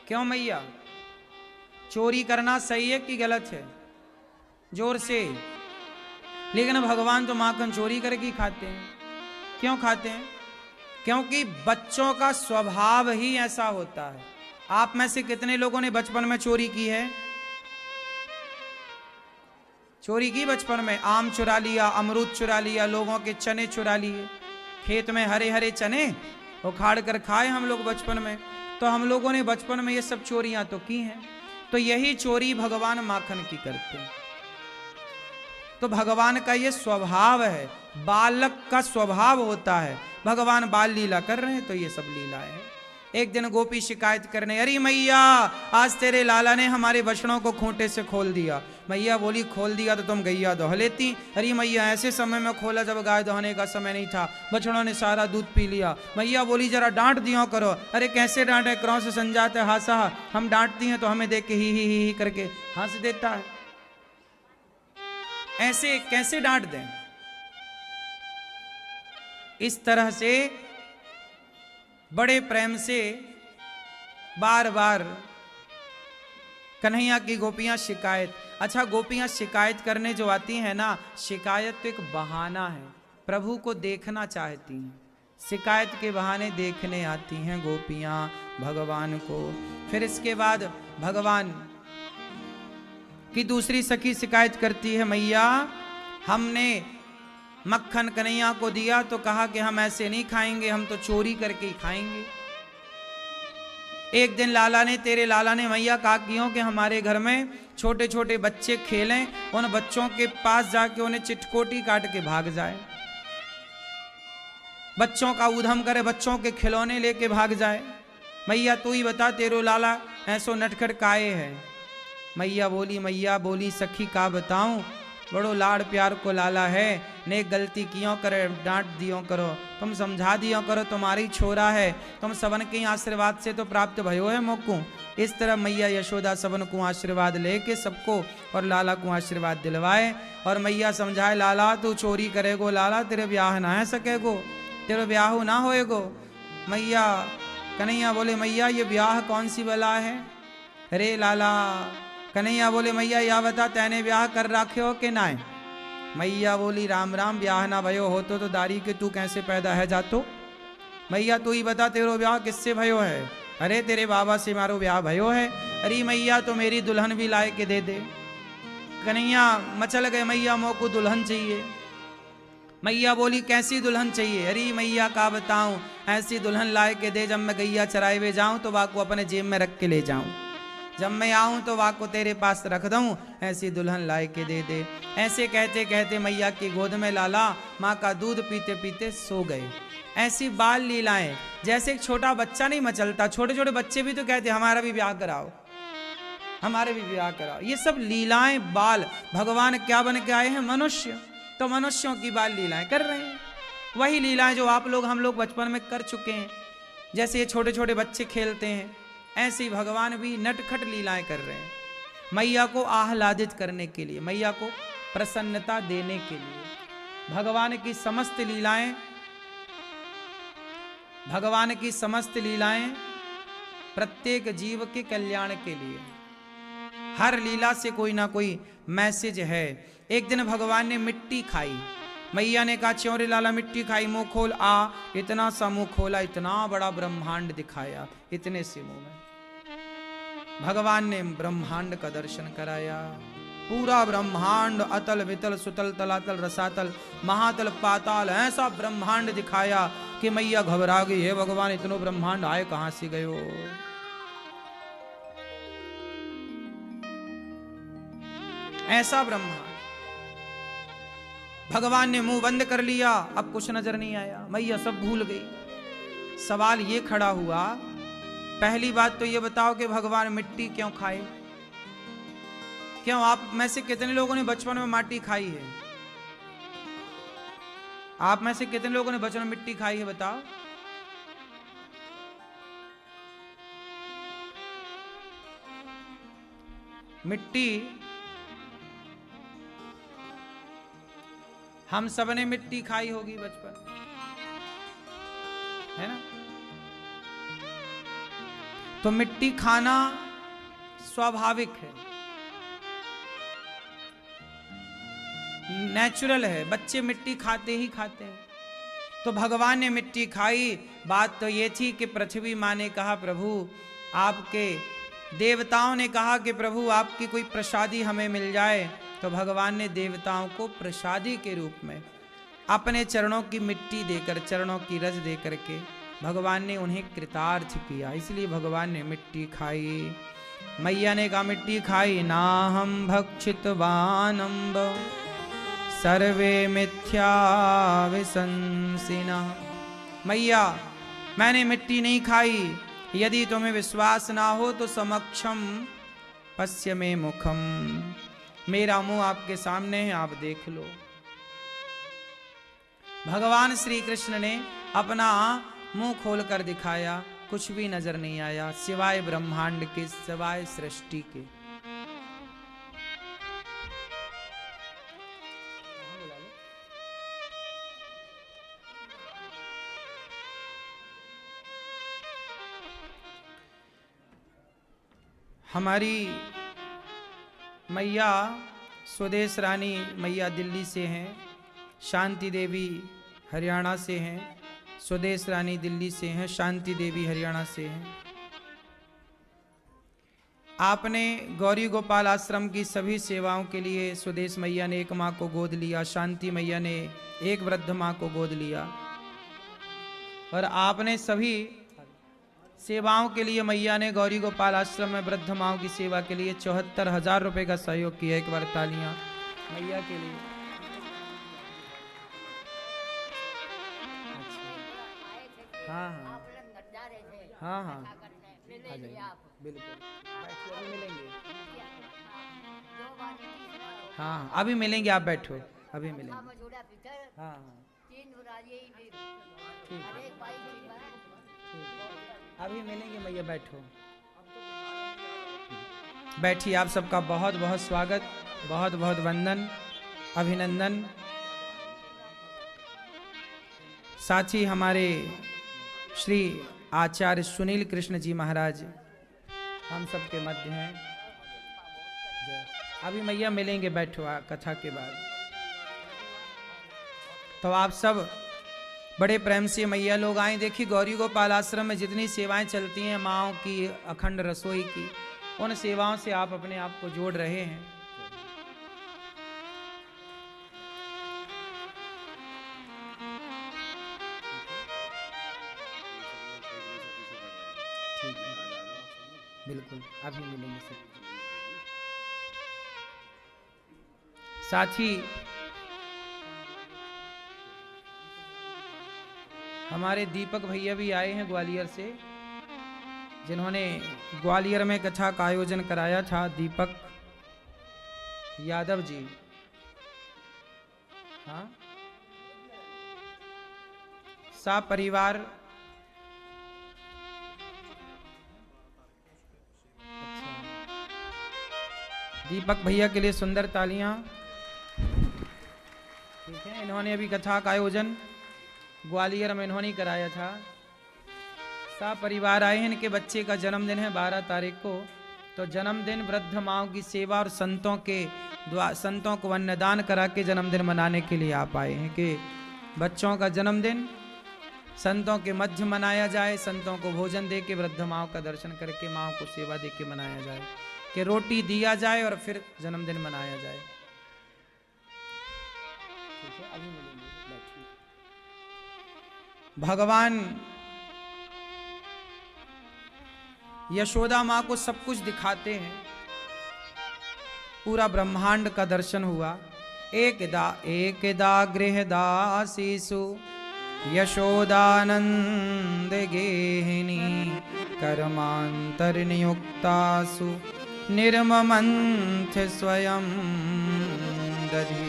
क्यों मैया, चोरी करना सही है कि गलत है? जोर से। लेकिन भगवान तो माखन चोरी करके ही खाते हैं। क्यों खाते हैं? क्योंकि बच्चों का स्वभाव ही ऐसा होता है। आप में से कितने लोगों ने बचपन में चोरी की है? चोरी की बचपन में? आम चुरा लिया, अमरूद चुरा लिया, लोगों के चने चुरा लिए, खेत में हरे हरे चने उखाड़ कर खाए हम लोग बचपन में। तो हम लोगों ने बचपन में ये सब चोरियां तो की हैं। तो यही चोरी भगवान माखन की करते हैं। तो भगवान का ये स्वभाव है, बालक का स्वभाव होता है। भगवान बाल लीला कर रहे हैं तो ये सब लीला है। एक दिन गोपी शिकायत करने, अरे मैया आज तेरे लाला ने हमारे बछड़ों को खूंटे से खोल दिया। मैया बोली, खोल दिया तो तुम गैया दोह लेती। अरे मैया ऐसे समय में खोला जब गाय दोहने का समय नहीं था, बछड़ों ने सारा दूध पी लिया। मैया बोली, जरा डांट दिया करो। अरे कैसे डांटे, क्रौश संजात हासा, हम डांटती हैं तो हमें देख के ही करके हंस देता है। ऐसे कैसे डांट दें? इस तरह से बड़े प्रेम से बार बार कन्हैया की गोपियां शिकायत। अच्छा, गोपियां शिकायत करने जो आती हैं ना, शिकायत तो एक बहाना है, प्रभु को देखना चाहती हैं, शिकायत के बहाने देखने आती हैं गोपियां भगवान को। फिर इसके बाद भगवान की दूसरी सखी शिकायत करती है, मैया हमने मक्खन कन्हैया को दिया तो कहा कि हम ऐसे नहीं खाएंगे, हम तो चोरी करके ही खाएंगे। एक दिन तेरे लाला ने मैया कहा कियों कि हमारे घर में छोटे छोटे बच्चे खेलें, उन बच्चों के पास जाके उन्हें चिटकोटी काट के भाग जाए, बच्चों का उधम करे, बच्चों के खिलौने लेके भाग जाए। मैया तू ही बता तेरो लाला ऐसो नटखट काहे है। मैया बोली सखी का बताऊं, बड़ो लाड़ प्यार को लाला है, ने गलती क्यों करे डांट दियो करो, तुम समझा दियो करो, तुम्हारी छोरा है, तुम सबन के आशीर्वाद से तो प्राप्त भयो है मोकू। इस तरह मैया यशोदा सबन को आशीर्वाद लेके सबको और लाला को आशीर्वाद दिलवाए और मैया समझाए लाला तू चोरी करेगो, लाला तेरे ब्याह ना है सकेगो, तेरे ब्याह ना होएगो। मैया कन्हैया बोले मैया ये ब्याह कौन सी बला है। अरे लाला कन्हैया बोले मैया या बता तैने ब्याह कर रखे हो कि ना। मैया बोली राम राम ब्याह ना भयो हो तो दारी के तू कैसे पैदा है जातो। मैया तू ही बता तेरो ब्याह किससे भयो है। अरे तेरे बाबा से मारो ब्याह भयो है। अरे मैया तो मेरी दुल्हन भी लाए के दे दे। कन्हैया मचल गए मैया मोको दुल्हन चाहिए। मैया बोली कैसी दुल्हन चाहिए। अरे मैया का बताऊं ऐसी दुल्हन लाए के दे जब मैं गैया चराए हुए जाऊं तो वाको अपने जेब में रख के ले जाऊं, जब मैं आऊं तो वाको तेरे पास रख दूं, ऐसी दुल्हन लाए के दे दे। ऐसे कहते कहते मैया की गोद में लाला माँ का दूध पीते पीते सो गए। ऐसी बाल लीलाएं जैसे एक छोटा बच्चा नहीं मचलता, छोटे छोटे बच्चे भी तो कहते हमारा भी ब्याह कराओ, हमारे भी ब्याह कराओ। ये सब लीलाएं बाल, भगवान क्या बन के आए हैं मनुष्य, तो मनुष्यों की बाल लीलाएं कर रहे हैं। वही लीलाएं जो आप लोग हम लोग बचपन में कर चुके हैं। जैसे ये छोटे छोटे बच्चे खेलते हैं ऐसे ही भगवान भी नटखट लीलाएं कर रहे हैं, मैया को आह्लादित करने के लिए, मैया को प्रसन्नता देने के लिए। भगवान की समस्त लीलाएं प्रत्येक जीव के कल्याण के लिए, हर लीला से कोई ना कोई मैसेज है। एक दिन भगवान ने मिट्टी खाई, मैया ने कहा च्यों रे लाला मिट्टी खाई, मुंह खोल। इतना सा मुंह खोला, इतना बड़ा ब्रह्मांड दिखाया, इतने से मुंह में भगवान ने ब्रह्मांड का दर्शन कराया। पूरा ब्रह्मांड अतल वितल सुतल तलातल रसातल महातल पाताल ऐसा ब्रह्मांड दिखाया कि मैया घबरा गई, है भगवान इतनो ब्रह्मांड आए कहां से गयो। ऐसा ब्रह्मांड भगवान ने मुंह बंद कर लिया, अब कुछ नजर नहीं आया, मैया सब भूल गई। सवाल ये खड़ा हुआ, पहली बात तो ये बताओ कि भगवान मिट्टी क्यों खाए। क्यों आप में से कितने लोगों ने बचपन में माटी खाई है? आप में से कितने लोगों ने बचपन में मिट्टी खाई है बताओ। मिट्टी हम सब ने मिट्टी खाई होगी बचपन, है ना। तो मिट्टी खाना स्वाभाविक है, नेचुरल है, बच्चे मिट्टी खाते ही खाते हैं। तो भगवान ने मिट्टी खाई। बात तो ये थी कि पृथ्वी माँ ने कहा प्रभु आपके, देवताओं ने कहा कि प्रभु आपकी कोई प्रसादी हमें मिल जाए। तो भगवान ने देवताओं को प्रसादी के रूप में अपने चरणों की मिट्टी देकर, चरणों की रज देकर के भगवान ने उन्हें कृतार्थ किया, इसलिए भगवान ने मिट्टी खाई। मैया ने कहा मिट्टी खाई ना हम भक्षितवानम्ब सर्वे मिथ्या विशंसिना। मैया मैंने मिट्टी नहीं खाई, यदि तुम्हें विश्वास ना हो तो समक्षम पश्य में मुखम, मेरा मुंह आपके सामने है, आप देख लो। भगवान श्री कृष्ण ने अपना मुंह खोलकर दिखाया, कुछ भी नजर नहीं आया सिवाय ब्रह्मांड के, सिवाय सृष्टि के। हमारी मैया स्वदेश रानी मैया दिल्ली से हैं, शांति देवी हरियाणा से हैं, स्वदेश रानी दिल्ली से हैं, शांति देवी हरियाणा से हैं। आपने गौरी गोपाल आश्रम की सभी सेवाओं के लिए स्वदेश मैया ने एक माँ को गोद लिया, शांति मैया ने एक वृद्ध माँ को गोद लिया, और आपने सेवाओं के लिए मैया ने गौरी गोपाल आश्रम में वृद्ध माओं की सेवा के लिए 74,000 रुपए का सहयोग किया। एक बार तालियां मैया के लिए। हाँ हाँ हाँ हाँ, आ जाइए, बिल्कुल अभी मिलेंगे। हाँ अभी मिलेंगे, आप बैठो, अभी मिलेंगे। हाँ हाँ ठीक, अभी मिलेंगे मैया, बैठो, बैठिए। आप सबका बहुत बहुत स्वागत, बहुत बहुत वंदन, अभिनंदन। साथ ही हमारे श्री आचार्य सुनील कृष्ण जी महाराज हम सबके मध्य हैं। अभी मैया मिलेंगे, बैठो कथा के बाद। तो आप सब बड़े प्रेम से मैया लोग आए। देखिए गौरी गोपाल आश्रम में जितनी सेवाएं चलती हैं माँओं की, अखंड रसोई की, उन सेवाओं से आप अपने आप को जोड़ रहे हैं। ठीक है, बिल्कुल अभी मिलेंगे सब। साथ ही हमारे दीपक भैया भी आए हैं ग्वालियर से, जिन्होंने ग्वालियर में कथा का आयोजन कराया था। दीपक यादव जी, हाँ, सा परिवार। अच्छा, दीपक भैया के लिए सुंदर तालियां। ठीक है, इन्होंने अभी कथा का आयोजन ग्वालियर में इन्होंने कराया था। सा परिवार आए हैं, इनके बच्चे का जन्मदिन है 12 तारीख को। तो जन्मदिन वृद्ध माओं की सेवा और संतों को अन्नदान करा के जन्मदिन मनाने के लिए आप आए हैं कि बच्चों का जन्मदिन संतों के मध्य मनाया जाए, संतों को भोजन दे के, वृद्ध माओं का दर्शन करके, माओं को सेवा दे के मनाया जाए, कि रोटी दिया जाए और फिर जन्मदिन मनाया जाए। ठीक है, अभी मिलेंगे, बैठिए। भगवान यशोदा माँ को सब कुछ दिखाते हैं, पूरा ब्रह्मांड का दर्शन हुआ। एकदा गृहदासीसु यशोदानंद गेहिनी कर्मांतरनियुक्तासु निर्ममंथ स्वयं दधि।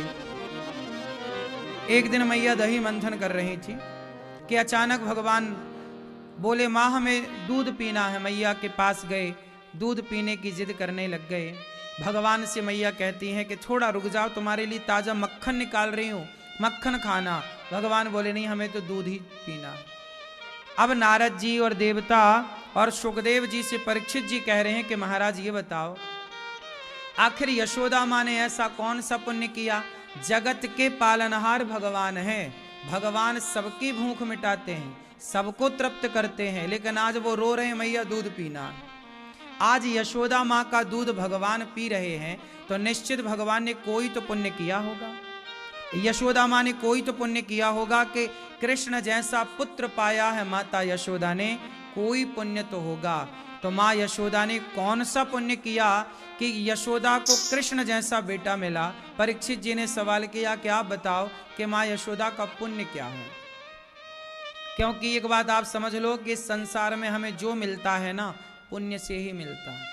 एक दिन मैया दही मंथन कर रही थी कि अचानक भगवान बोले माँ हमें दूध पीना है। मैया के पास गए, दूध पीने की जिद करने लग गए। भगवान से मैया कहती हैं कि थोड़ा रुक जाओ, तुम्हारे लिए ताजा मक्खन निकाल रही हूँ, मक्खन खाना। भगवान बोले नहीं, हमें तो दूध ही पीना है। अब नारद जी और देवता और सुखदेव जी से परीक्षित जी कह रहे हैं कि महाराज ये बताओ, आखिर यशोदा माँ ने ऐसा कौन सा पुण्य किया? जगत के पालनहार भगवान हैं, भगवान सबकी भूख मिटाते हैं, सबको तृप्त करते हैं, लेकिन आज वो रो रहे हैं मैया दूध पीना। आज यशोदा माँ का दूध भगवान पी रहे हैं, तो निश्चित भगवान ने कोई तो पुण्य किया होगा। यशोदा माँ ने कोई तो पुण्य किया होगा कि कृष्ण जैसा पुत्र पाया है माता यशोदा ने, कोई पुण्य तो होगा। तो माँ यशोदा ने कौन सा पुण्य किया कि यशोदा को कृष्ण जैसा बेटा मिला? परीक्षित जी ने सवाल किया कि आप बताओ कि माँ यशोदा का पुण्य क्या है? क्योंकि एक बात आप समझ लो कि इस संसार में हमें जो मिलता है ना, पुण्य से ही मिलता है।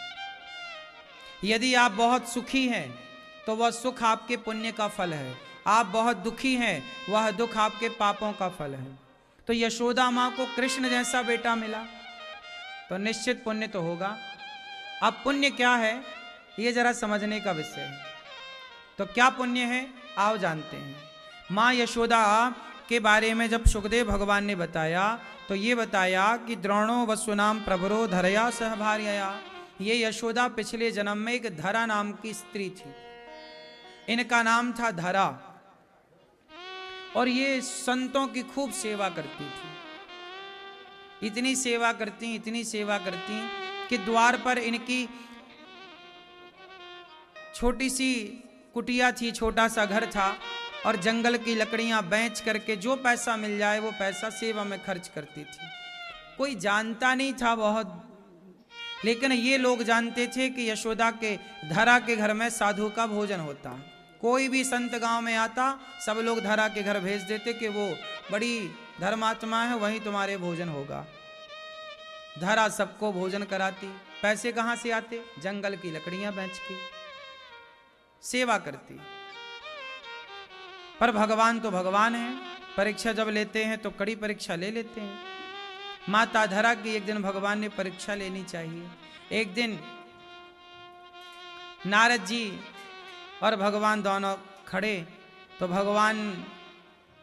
यदि आप बहुत सुखी हैं तो वह सुख आपके पुण्य का फल है, आप बहुत दुखी हैं वह दुख आपके पापों का फल है। तो यशोदा माँ को कृष्ण जैसा बेटा मिला तो निश्चित पुण्य तो होगा। अब पुण्य क्या है ये जरा समझने का विषय है। तो क्या पुण्य है आओ जानते हैं। माँ यशोदा के बारे में जब सुखदेव भगवान ने बताया तो ये बताया कि द्रोणो वसुनाम प्रभरो धरया सहभार्यया, ये यशोदा पिछले जन्म में एक धरा नाम की स्त्री थी, इनका नाम था धरा, और ये संतों की खूब सेवा करती थी। इतनी सेवा करती कि द्वार पर इनकी छोटी सी कुटिया थी, छोटा सा घर था, और जंगल की लकड़ियां बेच करके जो पैसा मिल जाए वो पैसा सेवा में खर्च करती थी। कोई जानता नहीं था बहुत, लेकिन ये लोग जानते थे कि यशोदा के धरा के घर में साधु का भोजन होता। कोई भी संत गांव में आता, सब लोग धरा के घर भेज देते कि वो बड़ी धर्मात्मा है, वहीं तुम्हारे भोजन होगा। धरा सबको भोजन कराती। पैसे कहाँ से आते? जंगल की लकड़ियां बेच के सेवा करती। पर भगवान तो भगवान है, परीक्षा जब लेते हैं तो कड़ी परीक्षा ले लेते हैं। माता धरा की एक दिन भगवान ने परीक्षा लेनी चाहिए। एक दिन नारद जी और भगवान दोनों खड़े, तो भगवान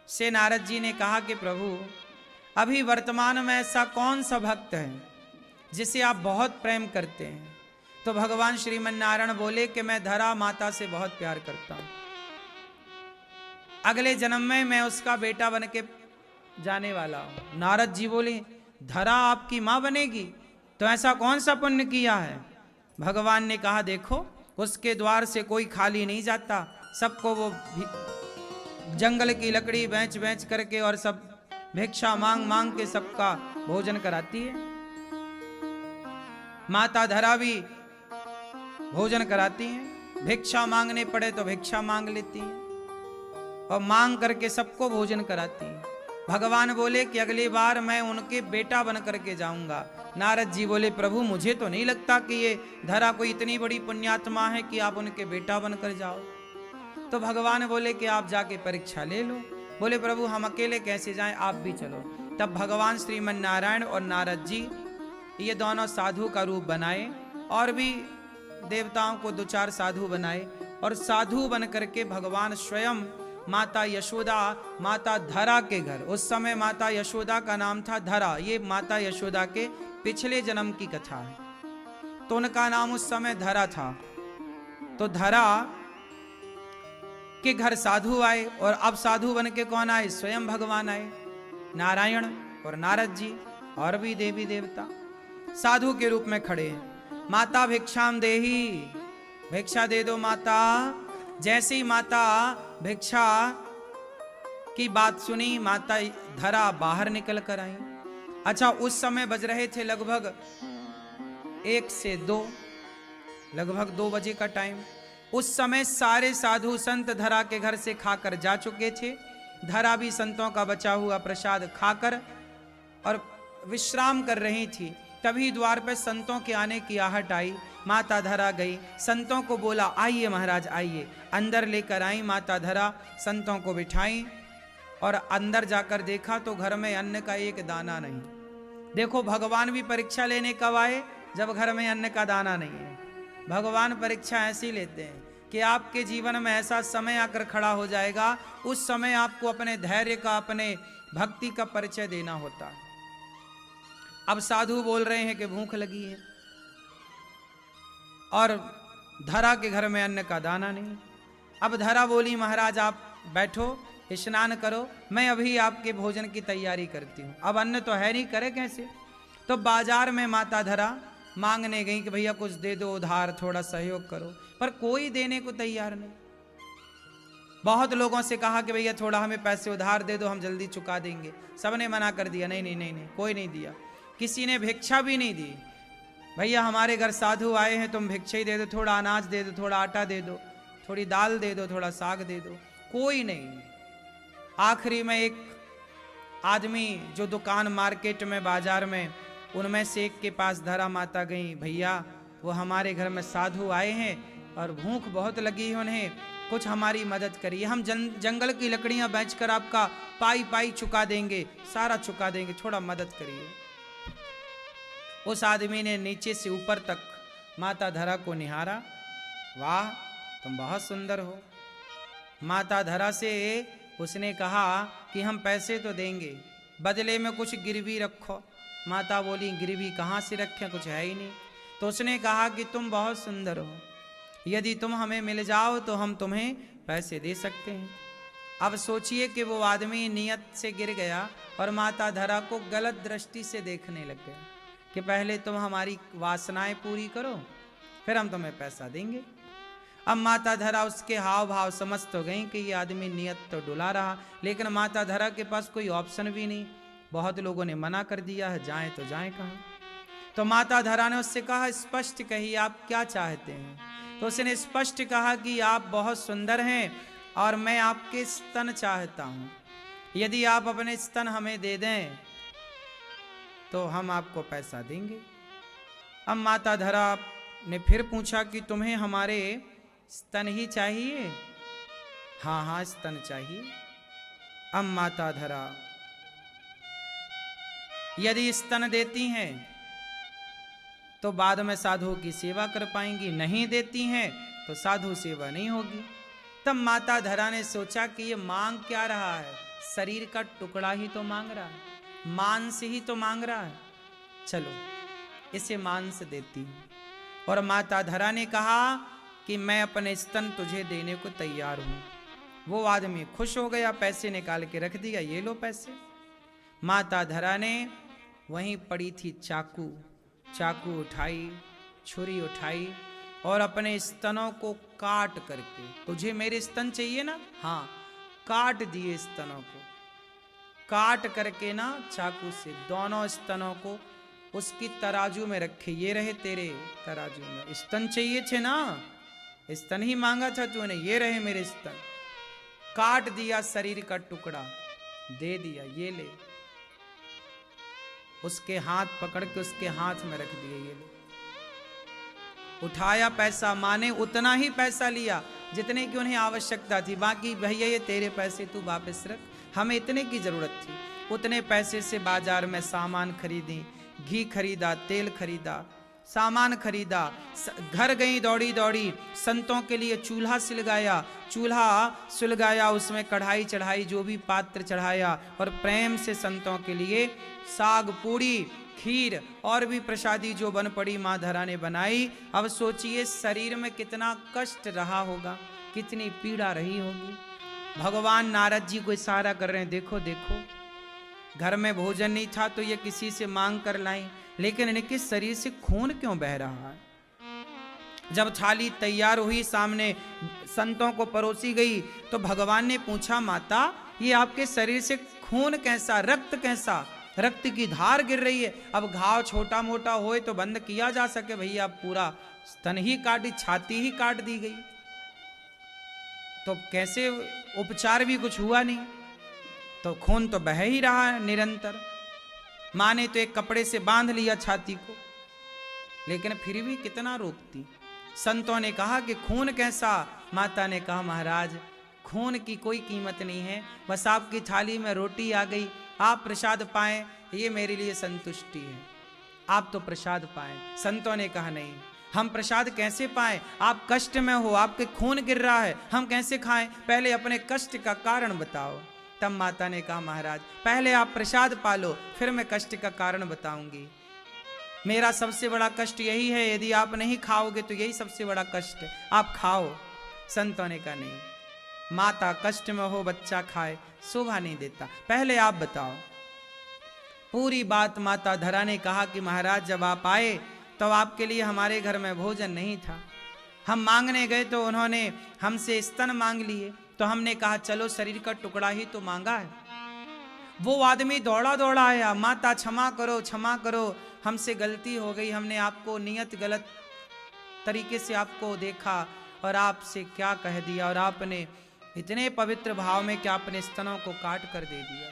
से नारद जी ने कहा कि प्रभु, अभी वर्तमान में ऐसा कौन सा भक्त है जिसे आप बहुत प्रेम करते हैं? तो भगवान श्रीमन नारायण बोले कि मैं धरा माता से बहुत प्यार करता हूं, अगले जन्म में मैं उसका बेटा बन के जाने वाला हूं। नारद जी बोले, धरा आपकी मां बनेगी? तो ऐसा कौन सा पुण्य किया है? भगवान ने कहा, देखो उसके द्वार से कोई खाली नहीं जाता, सबको वो जंगल की लकड़ी बेच बेच करके और सब भिक्षा मांग मांग के सबका भोजन कराती है। माता धरा भी भोजन कराती है, भिक्षा मांगने पड़े तो भिक्षा मांग लेती है और मांग करके सबको भोजन कराती है। भगवान बोले कि अगली बार मैं उनके बेटा बन करके जाऊंगा। नारद जी बोले, प्रभु मुझे तो नहीं लगता कि ये धरा कोई इतनी बड़ी पुण्यात्मा है कि आप उनके बेटा बनकर जाओ। तो भगवान बोले कि आप जाके परीक्षा ले लो। बोले, प्रभु हम अकेले कैसे जाएं, आप भी चलो। तब भगवान श्रीमन नारायण और नारद जी ये दोनों साधु का रूप बनाए और भी देवताओं को 2-4 साधु बनाए और साधु बन करके भगवान स्वयं माता यशोदा, माता धरा के घर, उस समय माता यशोदा का नाम था धरा, ये माता यशोदा के पिछले जन्म की कथा है, तो उनका नाम उस समय धरा था। तो धरा के घर साधु आए और अब साधु बन के कौन आए? स्वयं भगवान आए, नारायण और नारद जी और भी देवी देवता साधु के रूप में खड़े हैं। माता भिक्षाम देही, भिक्षा दे दो माता। जैसे ही माता भिक्षा की बात सुनी, माता धरा बाहर निकल कर आई। अच्छा, उस समय बज रहे थे लगभग 1 से 2, लगभग 2 बजे का टाइम। उस समय सारे साधु संत धरा के घर से खाकर जा चुके थे। धरा भी संतों का बचा हुआ प्रसाद खाकर और विश्राम कर रही थी। तभी द्वार पर संतों के आने की आहट आई। माता धरा गई, संतों को बोला, आइए महाराज आइए। अंदर लेकर आई माता धरा, संतों को बिठाई और अंदर जाकर देखा तो घर में अन्न का एक दाना नहीं। देखो, भगवान भी परीक्षा लेने कब आए? जब घर में अन्न का दाना नहीं है। भगवान परीक्षा ऐसी लेते हैं कि आपके जीवन में ऐसा समय आकर खड़ा हो जाएगा, उस समय आपको अपने धैर्य का, अपने भक्ति का परिचय देना होता है। अब साधु बोल रहे हैं कि भूख लगी है और धरा के घर में अन्न का दाना नहीं। अब धरा बोली, महाराज आप बैठो, स्नान करो, मैं अभी आपके भोजन की तैयारी करती हूँ। अब अन्न तो है नहीं, करे कैसे? तो बाजार में माता धरा मांगने गई कि भैया कुछ दे दो उधार, थोड़ा सहयोग करो, पर कोई देने को तैयार नहीं। बहुत लोगों से कहा कि भैया थोड़ा हमें पैसे उधार दे दो, हम जल्दी चुका देंगे। सबने मना कर दिया, नहीं नहीं नहीं नहीं, कोई नहीं दिया। किसी ने भिक्षा भी नहीं दी, भैया हमारे घर साधु आए हैं, तुम भिक्षा ही दे दो, थोड़ा अनाज दे दो, थोड़ा आटा दे दो, थोड़ी दाल दे दो, थोड़ा साग दे दो, कोई नहीं। आखिरी में एक आदमी जो दुकान मार्केट में, बाजार में, उनमें से एक के पास धरा माता गई, भैया वो हमारे घर में साधु आए हैं और भूख बहुत लगी है उन्हें, कुछ हमारी मदद करिए, हम जंगल की लकड़ियां बेचकर आपका पाई पाई चुका देंगे, सारा चुका देंगे, थोड़ा मदद करिए। उस आदमी ने नीचे से ऊपर तक माता धरा को निहारा, वाह तुम बहुत सुंदर हो। माता धरा से उसने कहा कि हम पैसे तो देंगे, बदले में कुछ गिरवी रखो। माता बोली, गिरवी कहाँ से रखें, कुछ है ही नहीं। तो उसने कहा कि तुम बहुत सुंदर हो, यदि तुम हमें मिल जाओ तो हम तुम्हें पैसे दे सकते हैं। अब सोचिए कि वो आदमी नियत से गिर गया और माता धरा को गलत दृष्टि से देखने लग गया कि पहले तुम हमारी वासनाएं पूरी करो, फिर हम तुम्हें पैसा देंगे। अब माता धरा उसके हाव भाव समझ तो गई कि ये आदमी नियत तो डुला रहा, लेकिन माता धरा के पास कोई ऑप्शन भी नहीं। बहुत लोगों ने मना कर दिया है, जाएं तो जाएं कहाँ। तो माता धरा ने उससे कहा, स्पष्ट कहिए आप क्या चाहते हैं। तो उसने स्पष्ट कहा कि आप बहुत सुंदर हैं और मैं आपके स्तन चाहता हूं, यदि आप अपने स्तन हमें दे दें तो हम आपको पैसा देंगे। अब माता धरा ने फिर पूछा कि तुम्हें हमारे स्तन ही चाहिए? हाँ हाँ स्तन चाहिए। अब माता धरा यदि स्तन देती हैं तो बाद में साधु की सेवा कर पाएंगी, नहीं देती हैं तो साधु सेवा नहीं होगी। तब माता धरा ने सोचा कि ये मांग क्या रहा है, शरीर का टुकड़ा ही तो मांग रहा है, मांस ही तो मांग रहा है, चलो इसे मांस देती हूं। और माता धरा ने कहा कि मैं अपने स्तन तुझे देने को तैयार हूं। वो आदमी खुश हो गया, पैसे निकाल के रख दिया, ये लो पैसे। माता धरा ने वहीं पड़ी थी चाकू उठाई, छुरी उठाई और अपने स्तनों को काट करके, तुझे मेरे स्तन चाहिए ना, हाँ, काट दिए स्तनों को। काट करके ना चाकू से दोनों स्तनों को उसकी तराजू में रखे, ये रहे तेरे तराजू में, स्तन चाहिए थे ना, स्तन ही मांगा था तूने, ये रहे मेरे स्तन। काट दिया शरीर का टुकड़ा, दे दिया, ये ले। उसके हाथ पकड़ के उसके हाथ में रख दिए, ये ले। उठाया पैसा, माने उतना ही पैसा लिया जितने की उन्हें आवश्यकता थी, बाकी भैया ये तेरे पैसे तू वापस रख, हमें इतने की जरूरत थी। उतने पैसे से बाजार में सामान खरीदी, घी खरीदा, तेल खरीदा, सामान खरीदा, घर गई दौड़ी दौड़ी, संतों के लिए चूल्हा सुलगाया, उसमें कढ़ाई चढ़ाई, जो भी पात्र चढ़ाया, और प्रेम से संतों के लिए साग पूड़ी खीर और भी प्रसादी जो बन पड़ी माँ धरा ने बनाई। अब सोचिए शरीर में कितना कष्ट रहा होगा, कितनी पीड़ा रही होगी। भगवान नारद जी को इशारा कर रहे हैं, देखो देखो, घर में भोजन नहीं था तो ये किसी से मांग कर लाई, लेकिन इनके शरीर से खून क्यों बह रहा है। जब थाली तैयार हुई, सामने संतों को परोसी गई, तो भगवान ने पूछा, माता ये आपके शरीर से खून कैसा, रक्त कैसा, रक्त की धार गिर रही है। अब घाव छोटा मोटा होए तो बंद किया जा सके, भैया पूरा स्तन ही काटी, छाती ही काट दी गई, तो कैसे उपचार भी कुछ हुआ नहीं, तो खून तो बह ही रहा है निरंतर। माँ ने तो एक कपड़े से बांध लिया छाती को, लेकिन फिर भी कितना रोकती। संतों ने कहा कि खून कैसा। माता ने कहा, महाराज खून की कोई कीमत नहीं है, बस आपकी थाली में रोटी आ गई, आप प्रसाद पाएं, ये मेरे लिए संतुष्टि है, आप तो प्रसाद पाएं। संतों ने कहा, नहीं, हम प्रसाद कैसे पाएं, आप कष्ट में हो, आपके खून गिर रहा है, हम कैसे खाएं, पहले अपने कष्ट का कारण बताओ। तब माता ने कहा, महाराज पहले आप प्रसाद पालो, फिर मैं कष्ट का कारण बताऊंगी। मेरा सबसे बड़ा कष्ट यही है, यदि आप नहीं खाओगे तो यही सबसे बड़ा कष्ट है, आप खाओ। संतों ने कहा, नहीं, माता कष्ट में हो, बच्चा खाए, शोभा नहीं देता, पहले आप बताओ। पूरी बात माता धरा ने कहा कि महाराज जब आप आए तब आपके लिए हमारे घर में भोजन नहीं था, हम मांगने गए तो उन्होंने हमसे स्तन मांग लिए, तो हमने कहा चलो शरीर का टुकड़ा ही तो मांगा है। वो आदमी दौड़ा दौड़ा आया, माता क्षमा करो क्षमा करो, हमसे गलती हो गई, हमने आपको नियत गलत तरीके से आपको देखा और आपसे क्या कह दिया, और आपने इतने पवित्र भाव में क्या अपने स्तनों को काट कर दे दिया।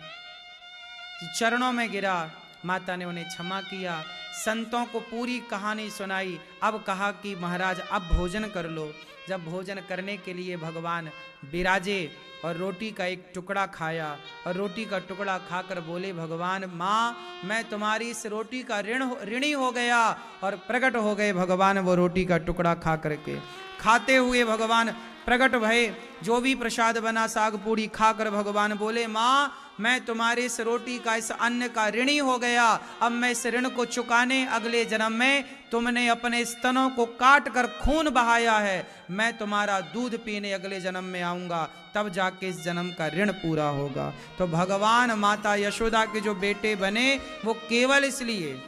चरणों में गिरा, माता ने उन्हें क्षमा किया, संतों को पूरी कहानी सुनाई। अब कहा कि महाराज अब भोजन कर लो। जब भोजन करने के लिए भगवान विराजे और रोटी का एक टुकड़ा खाया, और रोटी का टुकड़ा खाकर बोले, भगवान माँ मैं तुम्हारी इस रोटी का ऋणी हो गया, और प्रकट हो गए भगवान वो रोटी का टुकड़ा खा करके। खाते हुए भगवान प्रकट भये, जो भी प्रसाद बना साग पूड़ी खाकर भगवान बोले, माँ मैं तुम्हारे इस रोटी का, इस अन्न का ऋणी हो गया, अब मैं इस ऋण को चुकाने अगले जन्म में तुमने अपने स्तनों को काट कर खून बहाया है, मैं तुम्हारा दूध पीने अगले जन्म में आऊंगा, तब जाके इस जन्म का ऋण पूरा होगा। तो भगवान माता यशोदा के जो बेटे बने वो केवल इसलिए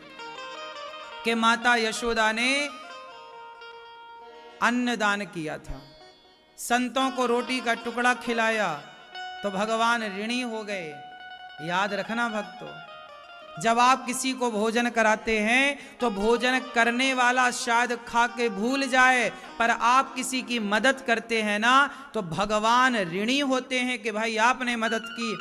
कि माता यशोदा ने अन्न दान किया था, संतों को रोटी का टुकड़ा खिलाया, तो भगवान ऋणी हो गए। याद रखना भक्तों, जब आप किसी को भोजन कराते हैं तो भोजन करने वाला शायद खा के भूल जाए, पर आप किसी की मदद करते हैं ना, तो भगवान ऋणी होते हैं कि भाई आपने मदद की।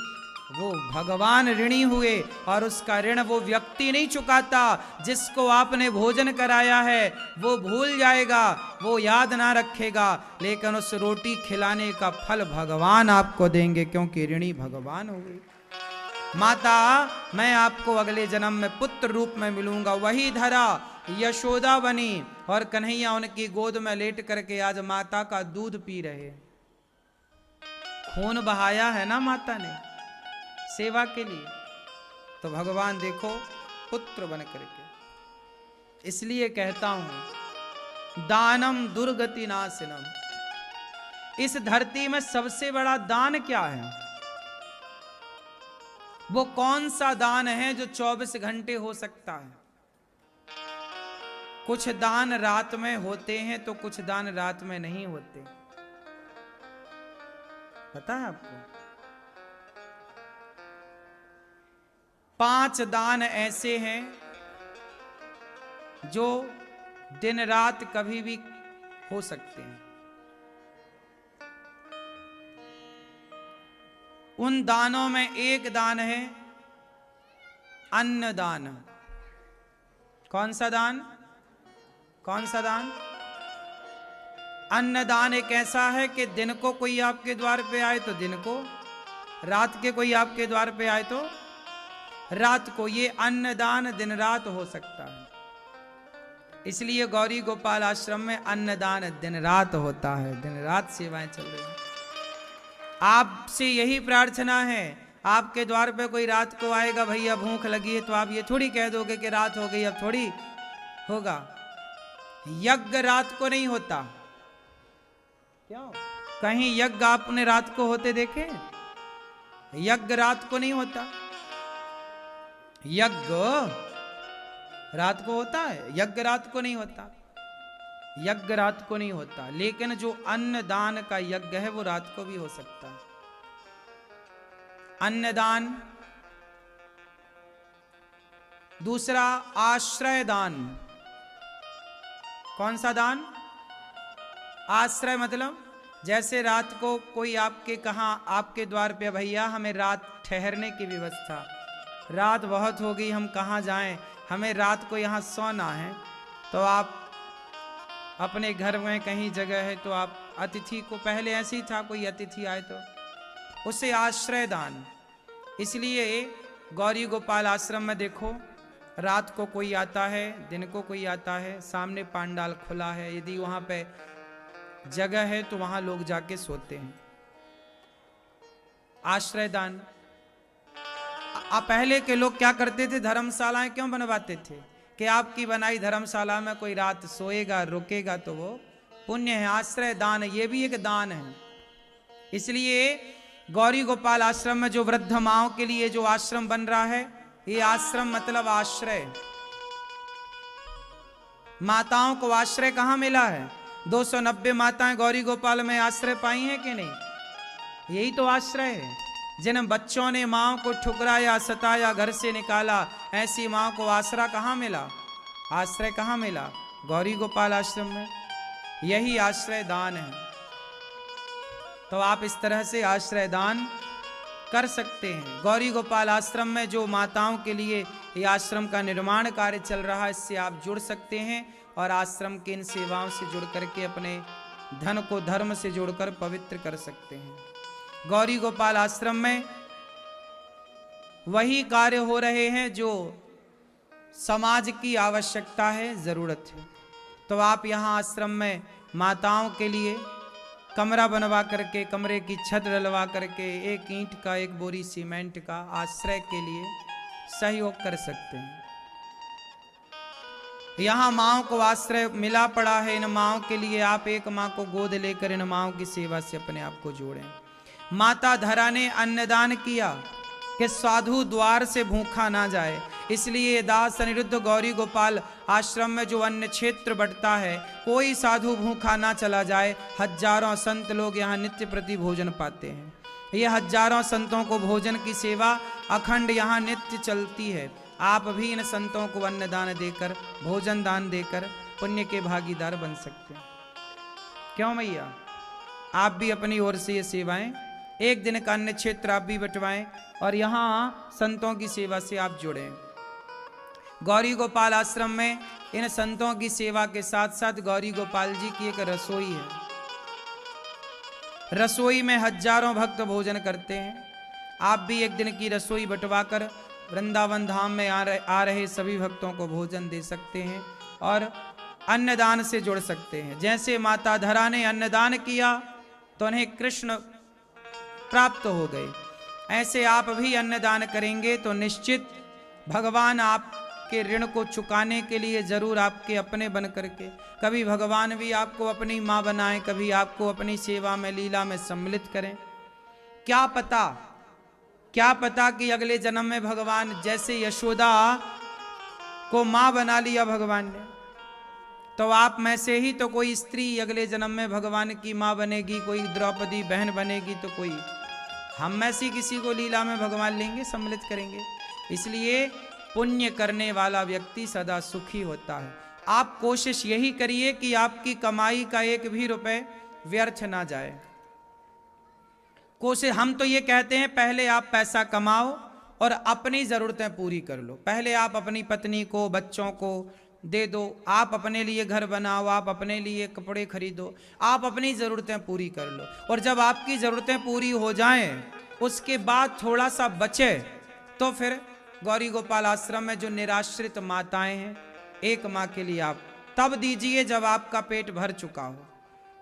वो भगवान ऋणी हुए और उसका ऋण वो व्यक्ति नहीं चुकाता। जिसको आपने भोजन कराया है वो भूल जाएगा, वो याद ना रखेगा, लेकिन उस रोटी खिलाने का फल भगवान आपको देंगे, क्योंकि ऋणी भगवान हो गए। माता, मैं आपको अगले जन्म में पुत्र रूप में मिलूंगा। वही धरा यशोदा बनी और कन्हैया उनकी गोद में लेट करके आज माता का दूध पी रहे। खून बहाया है ना माता ने सेवा के लिए, तो भगवान देखो पुत्र बन करके। इसलिए कहता हूं दानम दुर्गति नाशनम। इस धरती में सबसे बड़ा दान क्या है? वो कौन सा दान है जो 24 घंटे हो सकता है? कुछ दान रात में होते हैं तो कुछ दान रात में नहीं होते। पता है आपको? 5 दान ऐसे हैं जो दिन रात कभी भी हो सकते हैं। उन दानों में एक दान है अन्नदान। कौन सा दान? कौन सा दान? अन्नदान एक ऐसा है कि दिन को कोई आपके द्वार पे आए तो दिन को, रात के कोई आपके द्वार पे आए तो रात को। ये अन्नदान दिन रात हो सकता है। इसलिए गौरी गोपाल आश्रम में अन्नदान दिन रात होता है, दिन रात सेवाएं चल रही हैं। आपसे यही प्रार्थना है, आपके द्वार पे कोई रात को आएगा, भैया भूख लगी है, तो आप ये थोड़ी कह दोगे कि रात हो गई अब थोड़ी होगा। यज्ञ रात को नहीं होता। क्यों? कहीं यज्ञ आपने रात को होते देखे? यज्ञ रात को नहीं होता। यज्ञ रात को होता है, यज्ञ रात को नहीं होता। यज्ञ रात को नहीं होता, लेकिन जो अन्नदान का यज्ञ है वो रात को भी हो सकता है। अन्नदान। दूसरा आश्रय दान। कौन सा दान? आश्रय मतलब जैसे रात को कोई आपके कहाँ आपके द्वार पे, भैया हमें रात ठहरने की व्यवस्था, रात बहुत हो गई, हम कहाँ जाएं, हमें रात को यहाँ सोना है, तो आप अपने घर में कहीं जगह है तो आप अतिथि को, पहले ऐसे ही था कोई अतिथि आए तो उसे आश्रय दान। इसलिए गौरी गोपाल आश्रम में देखो रात को कोई आता है, दिन को कोई आता है, सामने पांडाल खुला है, यदि वहां पे जगह है तो वहां लोग जाके सोते हैं। आश्रय दान। पहले के लोग क्या करते थे? धर्मशालाएं क्यों बनवाते थे? कि आपकी बनाई धर्मशाला में कोई रात सोएगा रुकेगा तो वो पुण्य है। आश्रय दान ये भी एक दान है। इसलिए गौरी गोपाल आश्रम में जो वृद्ध माओं के लिए जो आश्रम बन रहा है, ये आश्रम मतलब आश्रय। माताओं को आश्रय कहां मिला है? 290 माताएं गौरी गोपाल में आश्रय पाई हैं कि नहीं? यही तो आश्रय है। जिन बच्चों ने माँ को ठुकराया, सताया, घर से निकाला, ऐसी माँ को आसरा कहाँ मिला? आश्रय कहाँ मिला? गौरी गोपाल आश्रम में। यही आश्रय दान है। तो आप इस तरह से आश्रय दान कर सकते हैं। गौरी गोपाल आश्रम में जो माताओं के लिए ये आश्रम का निर्माण कार्य चल रहा है, इससे आप जुड़ सकते हैं और आश्रम की इन सेवाओं से जुड़ करके अपने धन को धर्म से जोड़कर पवित्र कर सकते हैं। गौरी गोपाल आश्रम में वही कार्य हो रहे हैं जो समाज की आवश्यकता है, जरूरत है। तो आप यहाँ आश्रम में माताओं के लिए कमरा बनवा करके, कमरे की छत डलवा करके, एक ईंट का, एक बोरी सीमेंट का आश्रय के लिए सहयोग कर सकते हैं। यहाँ माओं को आश्रय मिला पड़ा है। इन माओं के लिए आप एक माँ को गोद लेकर इन माओं की सेवा से अपने आप को जोड़ें। माता धरा ने अन्नदान किया कि साधु द्वार से भूखा ना जाए, इसलिए दास अनिरुद्ध गौरी गोपाल आश्रम में जो अन्न क्षेत्र बंटता है, कोई साधु भूखा ना चला जाए। हजारों संत लोग यहाँ नित्य प्रति भोजन पाते हैं। ये हजारों संतों को भोजन की सेवा अखंड यहाँ नित्य चलती है। आप भी इन संतों को अन्नदान देकर, भोजन दान देकर पुण्य के भागीदार बन सकते हैं। क्यों मैया? आप भी अपनी ओर से ये सेवाएं, एक दिन का अन्य क्षेत्र आप भी बंटवाएं और यहाँ संतों की सेवा से आप जुड़ें। गौरी गोपाल आश्रम में इन संतों की सेवा के साथ साथ गौरी गोपाल जी की एक रसोई है। रसोई में हजारों भक्त भोजन करते हैं। आप भी एक दिन की रसोई बंटवाकर वृंदावन धाम में आ रहे सभी भक्तों को भोजन दे सकते हैं और अन्नदान से जुड़ सकते हैं। जैसे माता धरा ने अन्नदान किया तो उन्हें कृष्ण प्राप्त हो गए, ऐसे आप भी अन्नदान करेंगे तो निश्चित भगवान आपके ऋण को चुकाने के लिए जरूर आपके अपने बन करके, कभी भगवान भी आपको अपनी माँ बनाएं, कभी आपको अपनी सेवा में लीला में सम्मिलित करें। क्या पता कि अगले जन्म में भगवान, जैसे यशोदा को माँ बना लिया भगवान ने, तो आप में से ही तो कोई स्त्री अगले जन्म में भगवान की माँ बनेगी, कोई द्रौपदी बहन बनेगी, तो कोई हम में से किसी को लीला में भगवान लेंगे, सम्मिलित करेंगे। इसलिए पुण्य करने वाला व्यक्ति सदा सुखी होता है। आप कोशिश यही करिए कि आपकी कमाई का एक भी रुपए व्यर्थ ना जाए। कोशिश, हम तो ये कहते हैं पहले आप पैसा कमाओ और अपनी जरूरतें पूरी कर लो। पहले आप अपनी पत्नी को, बच्चों को दे दो, आप अपने लिए घर बनाओ, आप अपने लिए कपड़े खरीदो, आप अपनी ज़रूरतें पूरी कर लो। और जब आपकी ज़रूरतें पूरी हो जाएं, उसके बाद थोड़ा सा बचे तो फिर गौरी गोपाल आश्रम में जो निराश्रित माताएं हैं, एक माँ के लिए आप तब दीजिए जब आपका पेट भर चुका हो,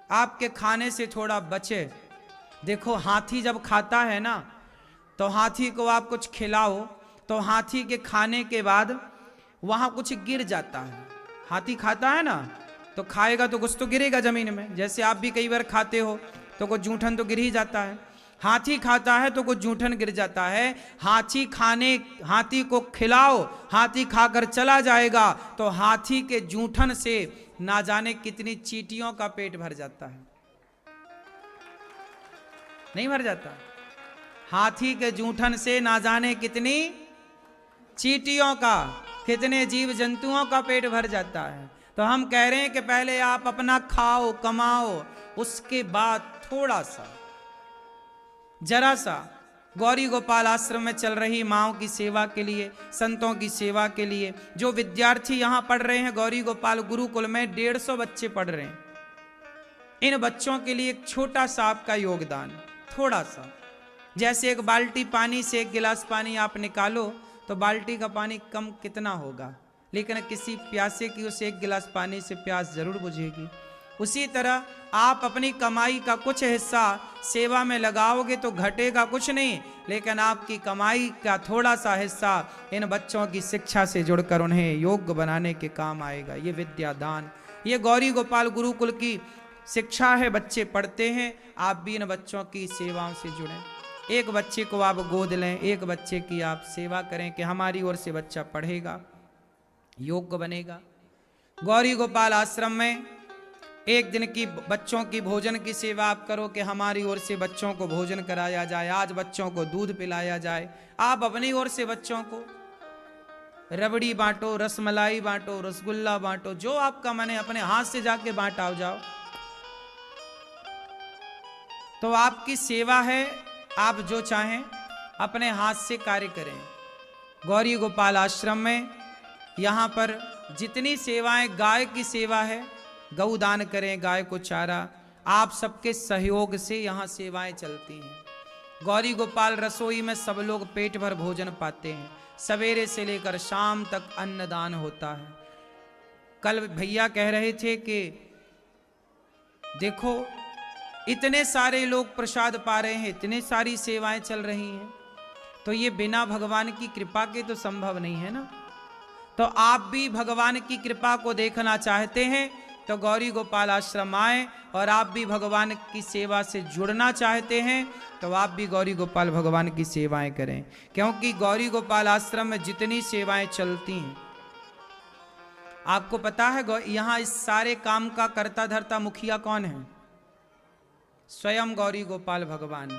आपके खाने से थोड़ा बचे। देखो, हाथी जब खाता है ना, तो हाथी को आप कुछ खिलाओ तो हाथी के खाने के बाद वहां कुछ गिर जाता है। हाथी खाता है ना, तो खाएगा तो कुछ तो गिरेगा जमीन में। जैसे आप भी कई बार खाते हो तो कुछ जूठन तो गिर ही जाता है। हाथी खाता है तो कुछ जूठन गिर जाता है। हाथी को खिलाओ, हाथी खाकर चला जाएगा तो हाथी के जूठन से ना जाने कितनी चींटियों का पेट भर जाता है। नहीं भर जाता? हाथी के जूठन से ना जाने कितनी चींटियों का, कितने जीव जंतुओं का पेट भर जाता है। तो हम कह रहे हैं कि पहले आप अपना खाओ, कमाओ, उसके बाद थोड़ा सा, जरा सा गौरी गोपाल आश्रम में चल रही माँओं की सेवा के लिए, संतों की सेवा के लिए, जो विद्यार्थी यहाँ पढ़ रहे हैं गौरी गोपाल गुरुकुल में 150 बच्चे पढ़ रहे हैं। इन बच्चों के लिए एक छोटा सा आपका योगदान, थोड़ा सा, जैसे एक बाल्टी पानी से एक गिलास पानी आप निकालो तो बाल्टी का पानी कम कितना होगा, लेकिन किसी प्यासे की उस एक गिलास पानी से प्यास जरूर बुझेगी। उसी तरह आप अपनी कमाई का कुछ हिस्सा सेवा में लगाओगे तो घटेगा कुछ नहीं, लेकिन आपकी कमाई का थोड़ा सा हिस्सा इन बच्चों की शिक्षा से जुड़कर उन्हें योग्य बनाने के काम आएगा। ये विद्यादान, ये गौरी गोपाल गुरुकुल की शिक्षा है। बच्चे पढ़ते हैं, आप भी इन बच्चों की सेवाओं से जुड़ें। एक बच्चे को आप गोद लें, एक बच्चे की आप सेवा करें कि हमारी ओर से बच्चा पढ़ेगा, योग्य बनेगा। गौरी गोपाल आश्रम में एक दिन की बच्चों की भोजन की सेवा आप करो कि हमारी ओर से बच्चों को भोजन कराया जाए, आज बच्चों को दूध पिलाया जाए। आप अपनी ओर से बच्चों को रबड़ी बांटो, रसमलाई बांटो, रसगुल्ला बांटो, जो आपका मन है अपने हाथ से जाके बांट आओ जाओ। तो आपकी सेवा है, आप जो चाहें अपने हाथ से कार्य करें। गौरी गोपाल आश्रम में यहाँ पर जितनी सेवाएं, गाय की सेवा है, गौदान करें, गाय को चारा, आप सबके सहयोग से यहाँ सेवाएं चलती हैं। गौरी गोपाल रसोई में सब लोग पेट भर भोजन पाते हैं। सवेरे से लेकर शाम तक अन्नदान होता है। कल भैया कह रहे थे कि देखो इतने सारे लोग प्रसाद पा रहे हैं, इतनी सारी सेवाएं चल रही हैं, तो ये बिना भगवान की कृपा के तो संभव नहीं है ना। तो आप भी भगवान की कृपा को देखना चाहते हैं तो गौरी गोपाल आश्रम आए, और आप भी भगवान की सेवा से जुड़ना चाहते हैं तो आप भी गौरी गोपाल भगवान की सेवाएं करें, क्योंकि गौरी गोपाल आश्रम में जितनी सेवाएं चलती हैं, आपको पता है यहाँ इस सारे काम का कर्ता धर्ता मुखिया कौन है? स्वयं गौरी गोपाल भगवान।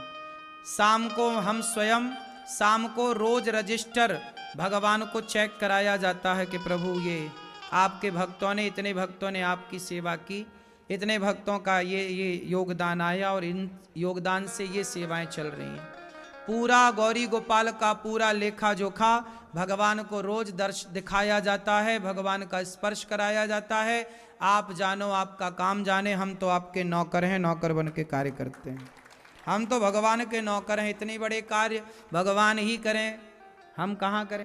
शाम को हम स्वयं शाम को रोज रजिस्टर भगवान को चेक कराया जाता है कि प्रभु ये आपके भक्तों ने, इतने भक्तों ने आपकी सेवा की, इतने भक्तों का ये योगदान आया और इन योगदान से ये सेवाएं चल रही हैं। पूरा गौरी गोपाल का पूरा लेखा जोखा भगवान को रोज दर्श दिखाया जाता है, भगवान का स्पर्श कराया जाता है। आप जानो आपका काम जाने, हम तो आपके नौकर हैं, नौकर बन के कार्य करते हैं। हम तो भगवान के नौकर हैं, इतने बड़े कार्य भगवान ही करें, हम कहाँ करें।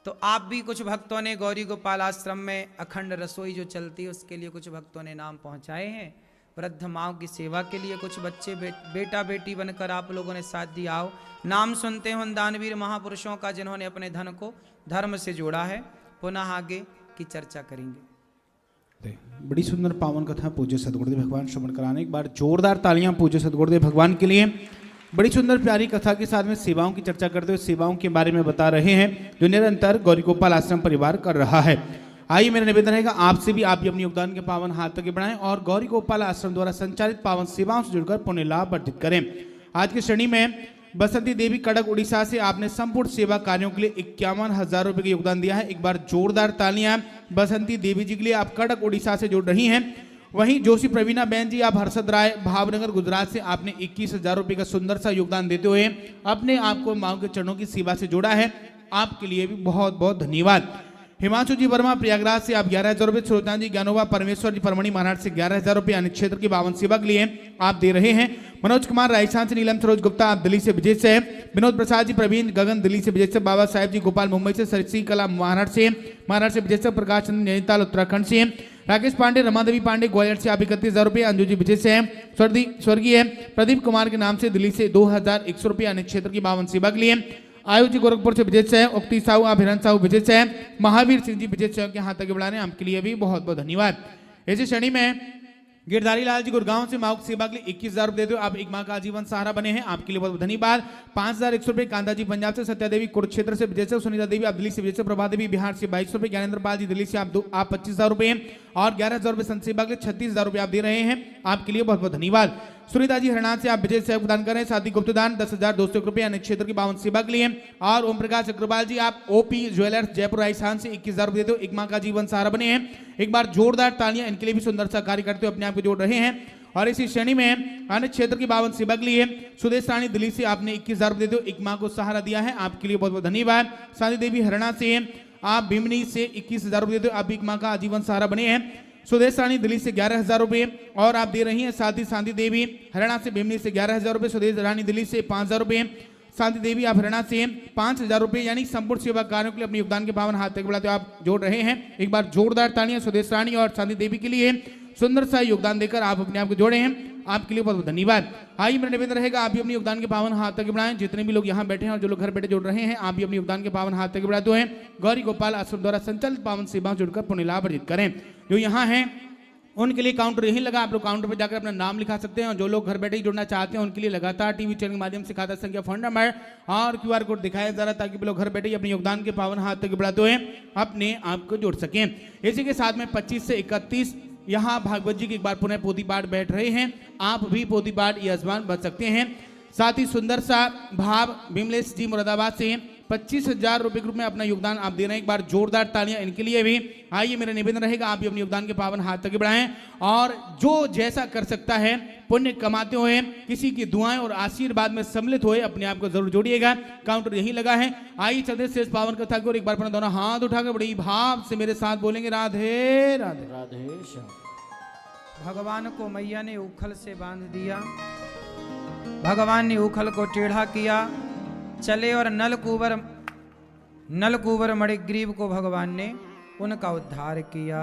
तो आप भी कुछ भक्तों ने गौरी गोपाल आश्रम में अखंड रसोई जो चलती है उसके लिए कुछ भक्तों ने नाम पहुंचाए हैं। वृद्ध माओं की सेवा के लिए कुछ बच्चे बेटा बेटी बनकर आप लोगों ने साथ दिया। आओ नाम सुनते हैं उन दानवीर महापुरुषों का जिन्होंने अपने धन को धर्म से जोड़ा है। पुनः आगे की चर्चा करेंगे। बड़ी सुंदर पावन कथा पूज्य सद्गुरुदेव भगवान श्रवण कराने। एक बार जोरदार तालियां पूज्य सद्गुरुदेव भगवान के लिए। बड़ी सुंदर प्यारी कथा के साथ में सेवाओं की चर्चा करते हुए सेवाओं के बारे में बता रहे हैं जो निरंतर गौरी गोपाल आश्रम परिवार कर रहा है। आइए मेरा निवेदन रहेगा आपसे भी, आप भी अपने योगदान के पावन हाथ तक बढ़ाएं और गौरी गोपाल आश्रम द्वारा संचालित पावन सेवाओं से जुड़कर पुण्य लाभ अर्जित करें। आज की श्रेणी में बसंती देवी कड़क उड़ीसा से आपने संपूर्ण सेवा कार्यों के लिए 51,000 रुपए का योगदान दिया है। एक बार जोरदार तालियां बसंती देवी जी के लिए, आप कड़क उड़ीसा से जुड़ रही हैं। वहीं जोशी प्रवीणा बहन जी, आप हर्षद राय भावनगर गुजरात से आपने 21,000 रुपए का सुंदर सा योगदान देते हुए अपने आप को मां के चरणों की सेवा से जोड़ा है। आपके लिए भी बहुत बहुत धन्यवाद। हिमांशु जी वर्मा प्रयागराज से आप 11,000 रुपए, श्रोता जी ज्ञानोबा परमेश्वर जी परमणी महाराज से 11,000 रुपए अन्य क्षेत्र की बावन सेवा के लिए आप दे रहे हैं। मनोज कुमार राजस्थान से, नीलम सरोज गुप्ता आप दिल्ली से विजय से, विनोद प्रसाद जी प्रवीण गगन दिल्ली से विजय से, बाबा साहेब जी गोपाल मुंबई से, सरसी कला महाराष्ट्र से विजय से, प्रकाश चंद्र नैनीताल उत्तराखंड से, राकेश पांडे रमा देवी पांडे ग्वालियर से आप 31,000 रुपए, अंजू जी विजय से, स्वर्गीय प्रदीप कुमार के नाम से दिल्ली से 2,100 रुपए अन्य क्षेत्र की बावन सेवा के लिए, आयु जी गोरखपुर से विजय से, उक्ति साहू आप हिरण साहू विजय से, महावीर सिंह जी विजय से के हाथ तक बढ़ाने आपके लिए भी बहुत बहुत धन्यवाद। इसी श्रेणी में गिरधारी लाल जी गुड़गांव से माँ की सेवा के लिए 21,000 रुपए देते हो, आप एक माँ का आजीवन सहारा बने हैं, आपके लिए बहुत बहुत धन्यवाद। 5,100 रुपए कांता जी पंजाब से, सत्या देवी कुरुक्षेत्र से विजय से, सुनीता देवी आप दिल्ली से विजय से, प्रभा देवी बिहार से 22 रुपए, ज्ञानेंद्र पाल जी दिल्ली से आप 25,000 रुपए और 11,000 रुपए संत सेवा के लिए 36,000 रुपए आप दे रहे हैं, आपके लिए बहुत बहुत धन्यवाद। सुनीता जी हरियाणा से आप विजय से योगदान करें, साथी गुप्तदान 10,200 रुपए अन्य क्षेत्र की बावन सेवा के लिए, और ओम प्रकाश अग्रवाल जी आप ओपी ज्वेलर्स जयपुर राजस्थान से 21,000 रुपए देते हो, एक माँ का जीवन सहारा बने हैं। एक बार जोरदार तालियां इनके लिए भी सुंदर सा कार्य करते हुए अपने आप को जोड़ रहे हैं। और इसी श्रेणी में अन्य क्षेत्र की बावन सेवा के लिए सुदेश रानी दिल्ली से आपने 21,000 रुपए देते हो, एक माँ को सहारा दिया है, आपके लिए बहुत बहुत धन्यवाद। सानी देवी हरियाणा से आप भीमनी से 21,000 रुपए देते हो, आप एक माँ का आजीवन सहारा बने हैं। सुदेश रानी दिल्ली से 11,000 रुपए और आप दे रही हैं। साथ ही शांति देवी हरियाणा से भीमनी से 11,000 रुपए, सुदेश रानी दिल्ली से 5,000 रुपए, शांति देवी आप हरियाणा से 5,000 रुपए, यानी संपूर्ण सेवा कार्यों के लिए अपने योगदान के पावन हाथ तक बढ़ाते आप जोड़ रहे हैं। एक बार जोरदार तालियां सुदेश रानी और शांति देवी के लिए सुंदर सा योगदान देकर आप अपने आप को जोड़े हैं, आपके लिए बहुत बहुत धन्यवाद। आइए मेरा निवेदन रहेगा आप भी अपने योगदान के पावन हाथ तक बढ़ाएं। जितने भी लोग यहाँ बैठे हैं और जो लोग घर बैठे जोड़ रहे हैं, आप भी अपने योगदान के पावन हाथ तक बढ़ाते हैं। गौरी गोपाल आश्रम द्वारा संचालित पावन सेवाओं जुड़कर पुण्य लाभ अर्जित करें। जो यहाँ है उनके लिए काउंटर यहीं लगा, आप लोग काउंटर पर जाकर अपना नाम लिखा सकते हैं। और जो लोग घर बैठे ही जुड़ना चाहते हैं उनके लिए लगातार टीवी चैनल के माध्यम से खाता संख्या, फोन नंबर और QR कोड दिखाया जा रहा है, ताकि लोग घर बैठे ही अपने योगदान के पावन हाथ तक बढ़ाते हुए अपने आप को जोड़ सकें। इसी के साथ में 25 से 31 यहाँ भागवत जी की एक बार पुनः पोथी पाठ बैठ रहे हैं, आप भी पोथी पाठ यजमान बन सकते हैं। साथ ही सुंदर सा भाव विमलेश जी मुरादाबाद से 25,000 रुपए के रूप में अपना योगदान आप दे रहे हैं। एक बार जोरदार तालियां इनके लिए भी। आइए मेरा निवेदन रहेगा आप भी अपने योगदान के पावन हाथ तक बढ़ाएं और जो जैसा कर सकता है पुण्य कमाते हुए किसी की दुआएं और आशीर्वाद में सम्मिलित हुए अपने आप को जरूर जोड़िएगा। काउंटर यही लगा है। आइए चलते शेष पावन कथा को एक बार अपना दोनों हाथ उठाकर बड़ी भाव से मेरे साथ बोलेंगे राधे राधे राधे श्याम। भगवान को मैया ने उखल से बांध दिया, भगवान ने उखल को टेढ़ा किया, चले और नलकुवर मणिग्रीव को भगवान ने उनका उद्धार किया।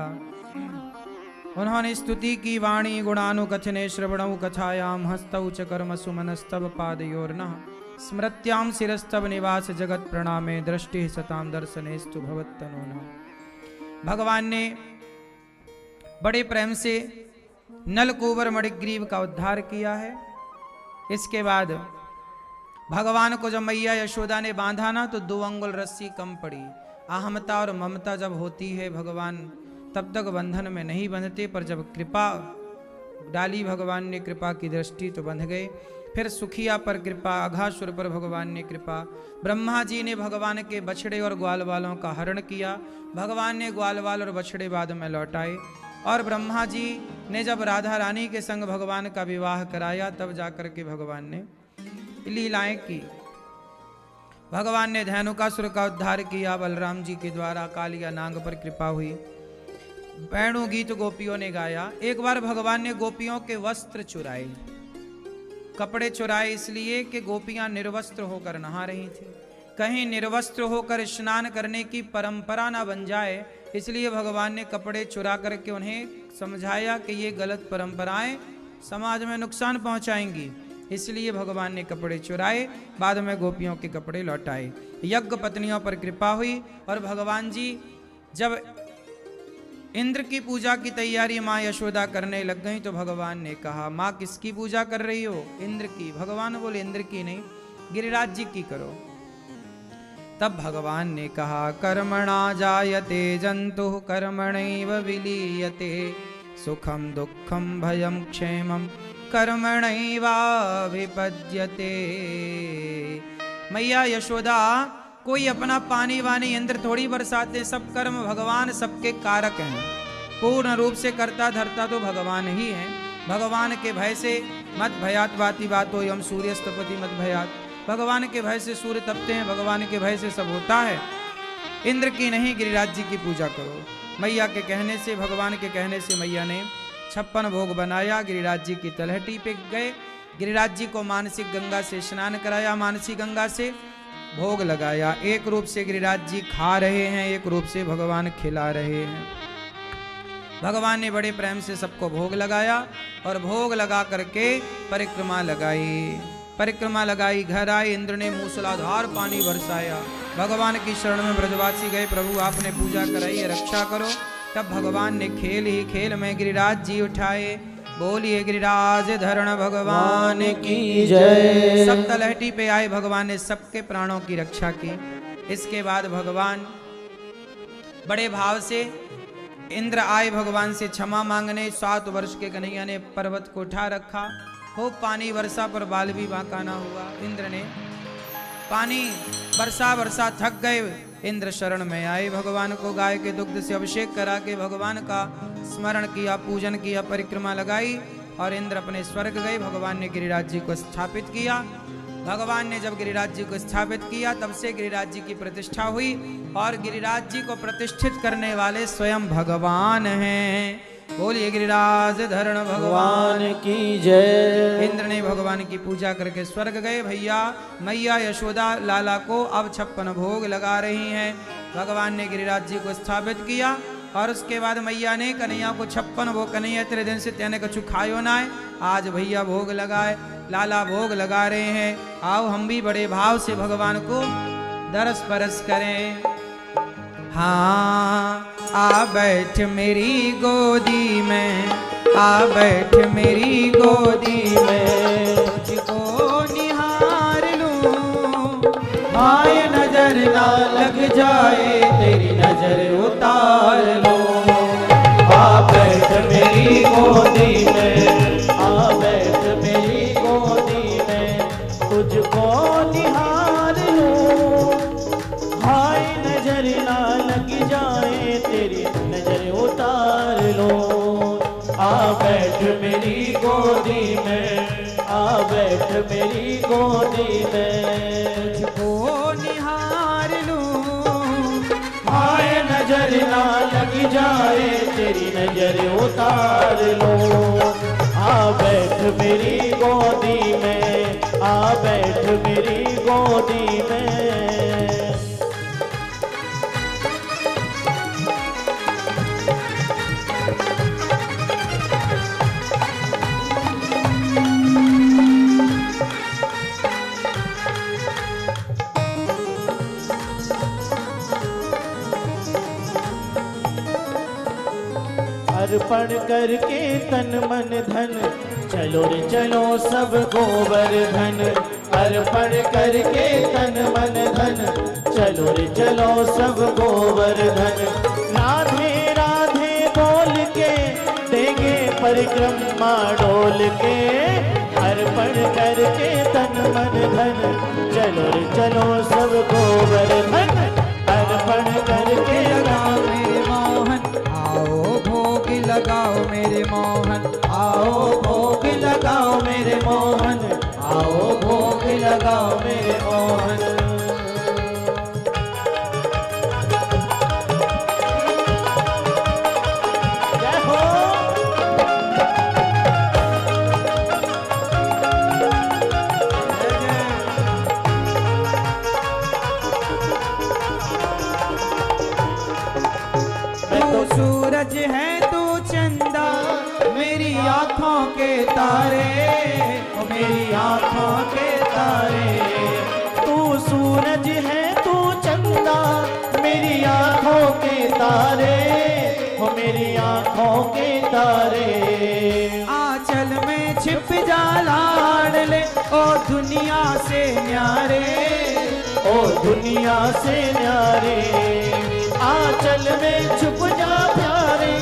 उन्होंने स्तुति की वाणी गुणानुकथने श्रवणौ कथायाम हस्तौ च कर्मसु मनस्तव पादयोर्नः स्मृत्याम शिरस्तव निवास जगत प्रणामे दृष्टि सताम दर्शनेस्तु भवत्तनूनः। भगवान ने बड़े प्रेम से नलकुवर मणिग्रीव का उद्धार किया है। इसके बाद भगवान को जब मैया यशोदा ने बांधा ना तो 2 अंगुल रस्सी कम पड़ी। अहमता और ममता जब होती है भगवान तब तक बंधन में नहीं बंधते, पर जब कृपा डाली भगवान ने, कृपा की दृष्टि, तो बंध गए। फिर सुखिया पर कृपा, अघासुर पर भगवान ने कृपा। ब्रह्मा जी ने भगवान के बछड़े और ग्वाल वालों का हरण किया। भगवान ने ग्वाल वाल और बछड़े बाद में लौटाए। और ब्रह्मा जी ने जब राधा रानी के संग भगवान का विवाह कराया, तब जाकर के भगवान ने लीलाएं की। भगवान ने धेनुकासुर का उद्धार किया बलराम जी के द्वारा। कालिया नाग पर कृपा हुई। वेणु गीत गोपियों ने गाया। एक बार भगवान ने गोपियों के वस्त्र चुराए, कपड़े चुराए, इसलिए कि गोपियां निर्वस्त्र होकर नहा रही थी। कहीं निर्वस्त्र होकर स्नान करने की परंपरा ना बन जाए, इसलिए भगवान ने कपड़े चुरा करके उन्हें समझाया कि ये गलत परंपराएं समाज में नुकसान पहुंचाएंगी। इसलिए भगवान ने कपड़े चुराए, बाद में गोपियों के कपड़े लौटाए। यज्ञ पत्नियों पर कृपा हुई। और भगवान जी जब इंद्र की पूजा की तैयारी माँ यशोदा करने लग गई, तो भगवान ने कहा, माँ किसकी पूजा कर रही हो? इंद्र की। भगवान बोले, इंद्र की नहीं, गिरिराज जी की करो। तब भगवान ने कहा, कर्मणा जायते जंतु कर्मणैव विलीयते, सुखम दुखम भयम क्षेमम कर्मणैवाभिपद्यते। मैया यशोदा, कोई अपना पानी वानी इंद्र थोड़ी बरसाते, सब कर्म भगवान सबके कारक हैं। पूर्ण रूप से करता धरता तो भगवान ही है। भगवान के भय से मत भयात वाति बातो यम सूर्यस्तपति मत भयात। भगवान के भय से सूर्य तपते हैं, भगवान के भय से सब होता है। इंद्र की नहीं, गिरिराज जी की पूजा करो। मैया के कहने से, भगवान के कहने से मैया ने 56 भोग बनाया। गिरिराज जी की तलहटी पे गए। गिरिराज जी को मानसिक गंगा से स्नान कराया, मानसी गंगा से भोग लगाया। एक रूप से गिरिराज जी खा रहे हैं, एक रूप से भगवान खिला रहे हैं। भगवान ने बड़े प्रेम से सबको भोग लगाया और भोग लगा करके परिक्रमा लगाई। परिक्रमा लगाई, घर आए। इंद्र ने मूसलाधार पानी बरसाया। भगवान की शरण में ब्रजवासी गए, प्रभु आपने पूजा कराई, रक्षा करो। तब भगवान ने खेल ही खेल में गिरिराज जी उठाए। बोलिए गिरिराज धरण भगवान की जय। सब तलहटी पे आए, भगवान ने सबके प्राणों की रक्षा की। इसके बाद भगवान बड़े भाव से, इंद्र आए भगवान से क्षमा मांगने। 7 वर्ष के कन्हैया ने पर्वत को उठा रखा। खूब पानी वर्षा, पर बाल भी बांका ना हुआ। इंद्र ने पानी वर्षा थक गए। इंद्र शरण में आए, भगवान को गाय के दुग्ध से अभिषेक करा के भगवान का स्मरण किया, पूजन किया, परिक्रमा लगाई और इंद्र अपने स्वर्ग गए। भगवान ने गिरिराज जी को स्थापित किया। भगवान ने जब गिरिराज जी को स्थापित किया, तब से गिरिराज जी की प्रतिष्ठा हुई और गिरिराज जी को प्रतिष्ठित करने वाले स्वयं भगवान हैं। बोलिए गिरिराज धरण भगवान की जय। इंद्र ने भगवान की पूजा करके स्वर्ग गए। भैया मैया यशोदा लाला को अब 56 भोग लगा रही हैं। भगवान ने गिरिराज जी को स्थापित किया और उसके बाद मैया ने कन्हैया को 56 भोग, कन्हैया तेरे दिन से तेने कछु खायो ना है, आज भैया भोग लगाए, लाला भोग लगा रहे हैं। आओ हम भी बड़े भाव से भगवान को दरस परस करें। हाँ, आ बैठ मेरी गोदी में, आ बैठ मेरी गोदी में, तुझको निहार लूं, आए नजर ना लग जाए, तेरी नजर उतार लो। आ बैठ मेरी गोदी में, आ बैठ मेरी गोदी में, तुझको निहार लूं, आए नजर ना लग जाए, तेरी नजर उतार लो। आ बैठ मेरी गोदी में, आ बैठ मेरी गोदी में, तुझको निहार लूं, आए नजर ना लग जाए, तेरी नजर उतार लो। आ बैठ मेरी गोदी में, आ बैठ मेरी गोदी में। अर्पण करके तन मन धन, चलो रे चलो सब गोवर्धन। अर्पण करके तन मन धन, चलो रे चलो सब गोवर्धन। राधे राधे बोल के देंगे परिक्रमा डोल के, हर अर्पण करके तन मन धन, चलो रे चलो सब गोवर्धन अर्पण करके लगाओ मेरे मोहन, आओ भोग लगाओ मेरे मोहन, आओ भोग लगाओ मेरे मोहन, आओ भोग लगाओ मेरे मोहन। जय हो। तू सूरज है तू चंदा मेरी आँखों के तारे, ओ मेरी आँखों के तारे, तू सूरज है तू चंदा मेरी आँखों के तारे, ओ मेरी आँखों के तारे। आंचल में छिप जा लाड़ ले ओ दुनिया से न्यारे, ओ दुनिया से न्यारे, आंचल में छुप जा प्यारे,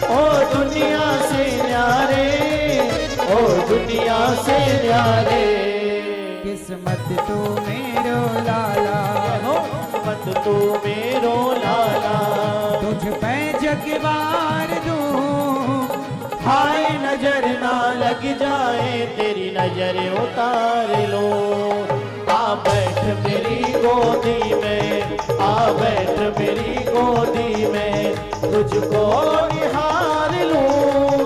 ओ दुनिया से न्यारे, ओ दुनिया से न्यारे। किस्मत तू मेरो लाला, हो किस्मत तू मेरो लाला, तुझ पे जगवार दूं, हाय नजर ना लग जाए तेरी नजर उतार लो। आ बैठ मेरी गोदी में, आ बैठ मेरी गोदी में, तुझको निहार लूं,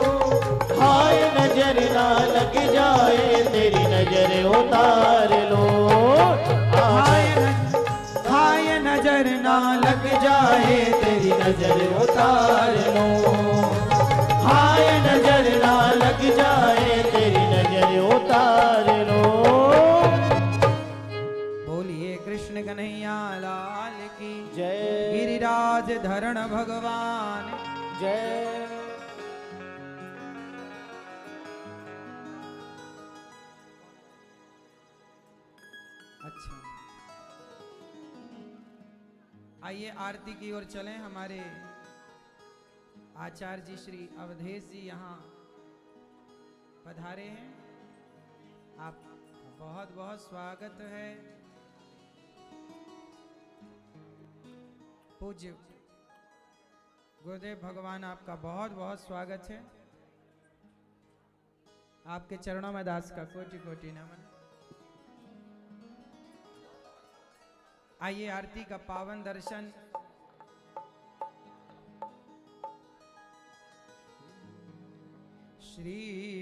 हाय नजर ना लग जाए तेरी नजर उतार लो। हाय नजर ना लग जाए तेरी नजर उतार लो, हाय नजर ना लग जाए तेरी नजर उतार लो। बोलिए कृष्ण कन्हैया लाल की जय, गिरिराज धरण भगवान। जय। अच्छा, आइए आरती की ओर चलें। हमारे आचार्य जी श्री अवधेश जी यहाँ पधारे हैं, आपका बहुत बहुत स्वागत है। पूज्य गुरुदेव भगवान आपका बहुत बहुत स्वागत है। आपके चरणों में दास का कोटि कोटि नमन। आइए आरती का पावन दर्शन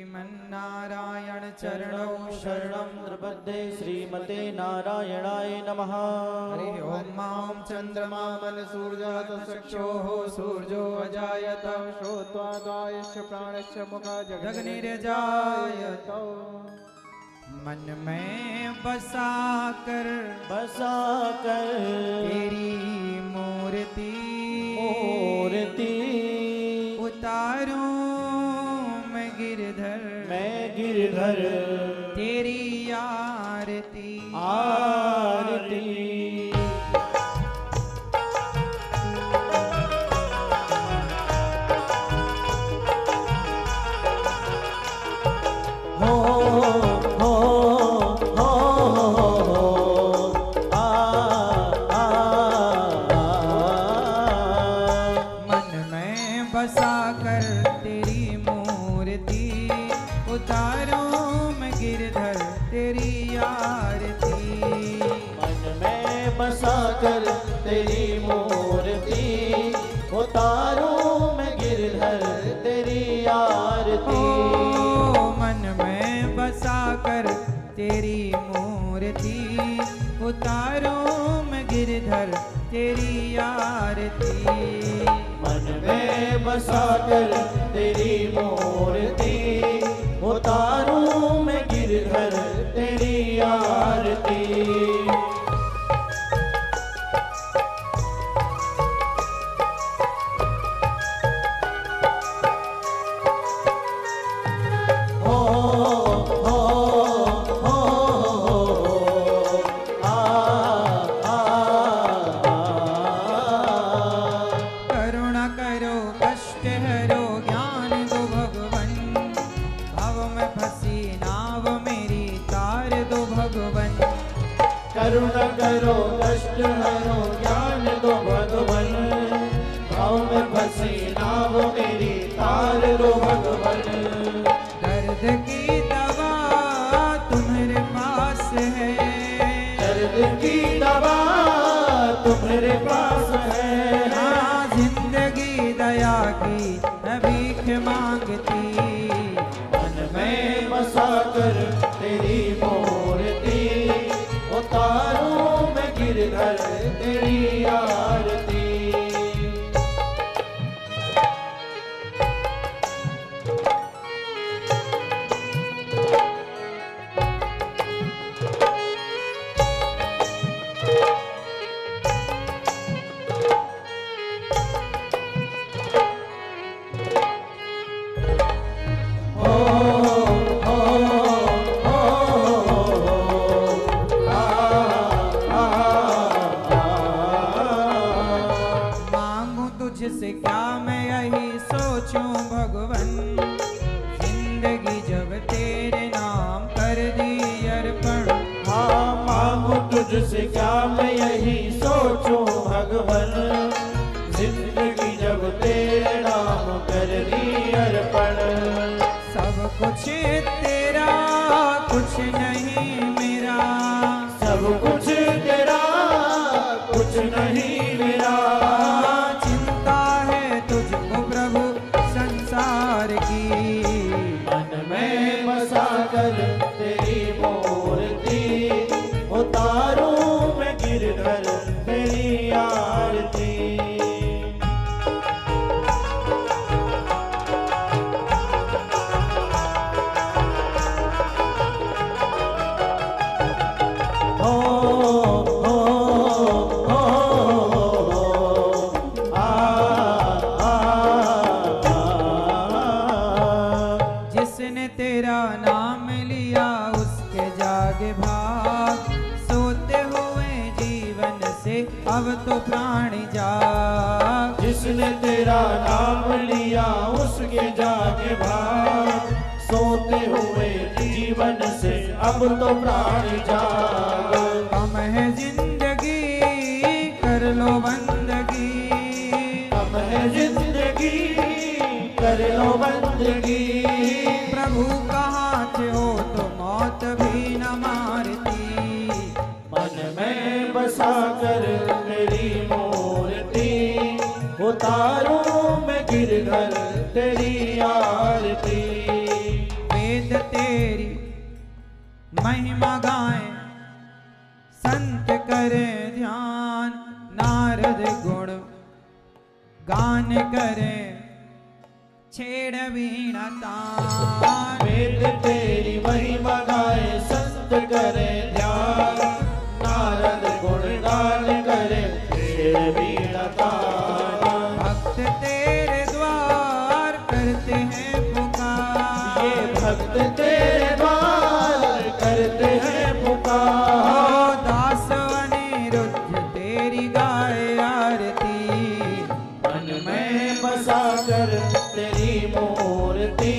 श्रीमन्नारायण चरणौ शरणं प्रपद्ये, श्रीमते नारायणाय नमः। हरि ओम मां चंद्रमा मनसूर्यात चक्षुः सूर्यो अजायत श्रोत्वादायस्य प्राणस्य मुखा जगनिर्जायत। मन में बसा कर तेरी मूर्ति मूर्ति उतारूं मैं गिरधर, मैं गिरधर तेरी आरती आरती। हो हो हो आ आ मन में बसा कर तेरी मूर्ति उतारूं मैं गिरधर, तेरी आरती। मन में बसा कर तेरी मूर्ति उतारूं मैं गिरधर, तेरी आरती। ओ मन में बसा कर तेरी मूर्ति उतारूं मैं गिरधर, तेरी आरती। मन में बसा कर तेरी मूर्ति उतारूं मैं गिरधर, तेरी आरती। हो हो हो आ आ करुणा करो कष्ट हरो ज्ञान दो भगवान। करुणा करो कष्ट हरो ज्ञान दो भगवन, भाव में फंसी नाव मेरी तार दो भगवन। दर्द की दवा तुम्हारे पास है, दर्द की दवा तुम्हारे पास है। हाँ जिंदगी दया की न भीख मांगती, मन में बसा कर तेरी मूर्ति, उतारूं मैं गिरधर तेरी आरती। तुझसे क्या मैं यही सोचूं भगवन, जिंदगी जब तेरे नाम कर दी अर्पण। हाँ मांगू तुझसे क्या मैं यही सोचूं भगवन, जिंदगी जब तेरे नाम कर दी अर्पण। सब कुछ तेरा कुछ नहीं मेरा, सब कुछ तेरा कुछ नहीं मेरा। तुझको प्रभु संसार की, मन में बसा कर तेरी मूर्ति, उतारूं मैं गिरधर तेरी आरती। तेरा नाम लिया उसके जागे भाग, सोते हुए जीवन से अब तो प्राण जाग। जिसने तेरा नाम लिया उसके जागे भाग, सोते हुए जीवन से अब तो प्राण जाग। कम है जिंदगी कर लो बंदगी, कम है जिंदगी कर लो बंदगी। प्रभु का हाथ हो तो मौत भी न मारती, मन में बसा कर तेरी मूर्ति, उतारूं मैं गिरधर तेरी आरती। वेद तेरी महिमा गाएं, संत करें ध्यान, नारद गुण गान करें, छेड़ वीणा तान। वेद तेरी महिमा गाए संत करे ध्यान, नारद गुण गान करे छेड़ वीणा तान। भक्त तेरे द्वार करते हैं पुकार, ये भक्त तेरे द्वार करते हैं पुकार। दास अनिरुद्ध तेरी गाए आरती, मन में बसा कर तेरी मूर्ति,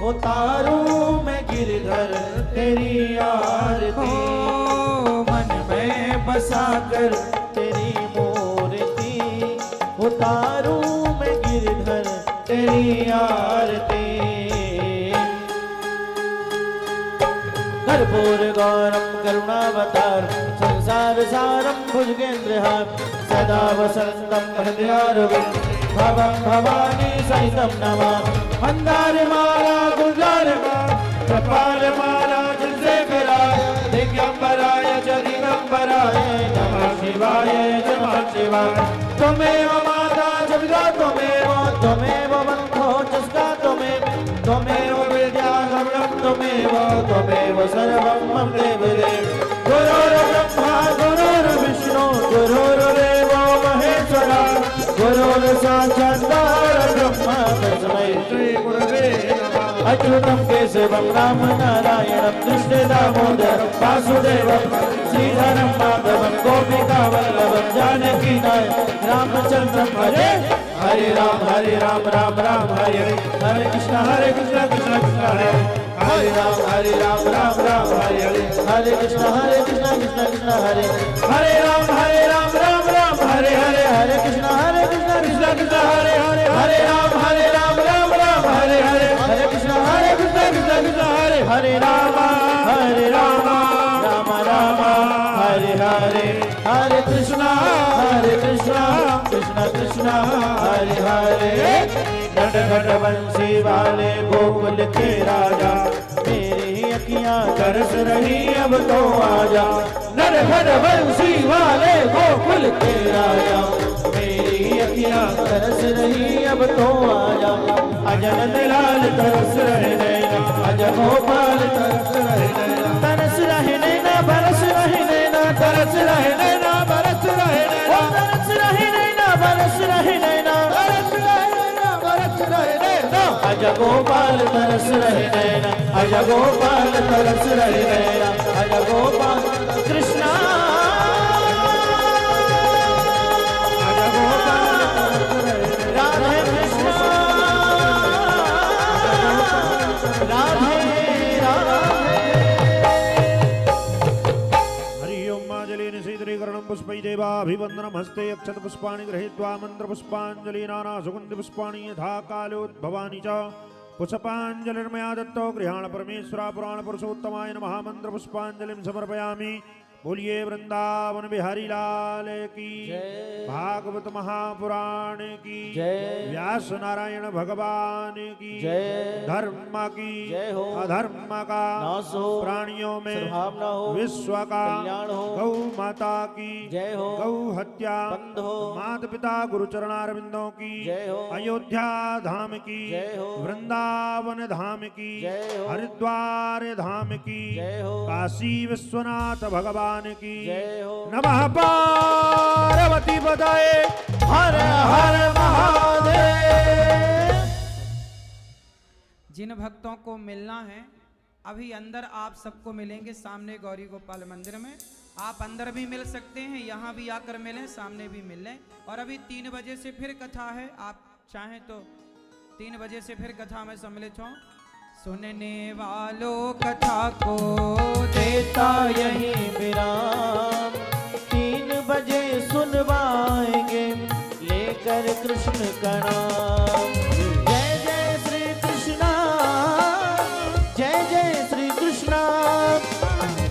उतारूं मैं गिरधर तेरी आरती। मन में बसा कर तेरी मूर्ति, उतारूं मैं गिरधर तेरी आरती। कर्पूर गौरम करुणावतार संसार सारम भुजगेन्द्रहार, सदा वसंतम हृदयारविंद भवं भवानी सहितं नमामि। मंदार माला गुलजार माला कपाल माला जलशेखराय, दिगंबराय च दिगंबराय, नमः शिवाय नमः शिवाय। त्वमेव माता च पिता त्वमेव, त्वमेव बन्धो च सखा त्वमेव, त्वमेव विद्या सर्वं त्वमेव, त्वमेव सर्वं मम देवदेव। गुरुर्ब्रह्मा गुरुर्विष्णु गुरुर्देवो महेश्वरा, गुरुर्साक्षात् परब्रह्म तस्मै श्री गुरवे नमः। अच्युतं केशवं राम नारायणं कृष्ण दामोदरं वासुदेवं, श्रीधरं माधवं गोपिका वल्लभं जानकी नायकं रामचन्द्रं हरे। हरे राम राम राम हरे हरे, कृष्ण कृष्ण कृष्ण हरे हरे राम राम राम हरे हरे हरे कृष्ण कृष्ण कृष्ण हरे हरे राम राम हरे हरे हरे कृष्ण कृष्ण कृष्ण हरे हरे हरे राम राम हरे हरे हरे कृष्ण कृष्ण कृष्ण हरे राम राम राम हरे हरे हरे कृष्ण कृष्ण कृष्ण हरे हरे नटखट बंसी वाले गोकुल के राजा मेरी अखियां तरस रही अब तो आजा नटखट बंसी वाले गोकुल के राजा मेरी अखियां तरस रही अब तो आजा अजन लाल तरस रहे नैना अज गोपाल तरस रहे नैना तरस रहे नैना बरस रहे नैना तरस रहे नैना बरस रहे नैना तरस रहे नैना बरस रहे नैना तरस रहे नैना बरस रहे नैना अज गोपाल तरस रहे नैना अज गोपाल तरस रहे नैना अज गोपाल कृष्णा अज गोपाल तरस रहे राधे कृष्णा राधे पुष्पै देवाभिवन्दनं हस्ते अक्षत पुष्पाणि गृहीत्वा मंत्र पुष्पाञ्जलि नाना सुगन्धि पुष्पाणि यथा कालोद्भवानि च पुष्पाञ्जलिर्मया दत्तो गृहाण परमेश्वरा पुराण पुरुषोत्तमाय नमः मंत्र पुष्पाञ्जलिं समर्पयामि। बोलिए वृंदावन बिहारी लाल की भागवत महापुराण की व्यास नारायण भगवान की धर्म की अधर्म का प्राणियों में विश्व का गौ माता की गौ हत्या माता पिता गुरु चरणारविंदों की अयोध्या धाम की वृंदावन धाम की हरिद्वार धाम की काशी विश्वनाथ भगवान की नमः पार्वती पतये हर हर महादेव। जिन भक्तों को मिलना है अभी अंदर आप सबको मिलेंगे सामने गौरी गोपाल मंदिर में। आप अंदर भी मिल सकते हैं, यहाँ भी आकर मिलें, सामने भी मिल लें। और अभी 3 बजे से फिर कथा है, आप चाहें तो 3 बजे से फिर कथा में सम्मिलित हों। सुनने वालों कथा को देता यही विराम 3 बजे सुनवाएंगे लेकर कृष्ण का नाम। जय जय श्री कृष्णा जय जय श्री कृष्णा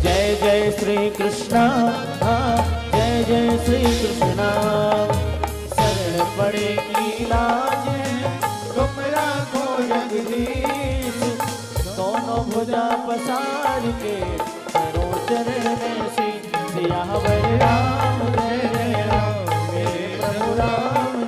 जय जय श्री कृष्णा जय जय श्री कृष्णा। शरण पड़ेगी लाज तुम राखो जगदीश दोनों भुजा पसार के करो चरण में सियावर राम जय जय राम मेरे प्रभु राम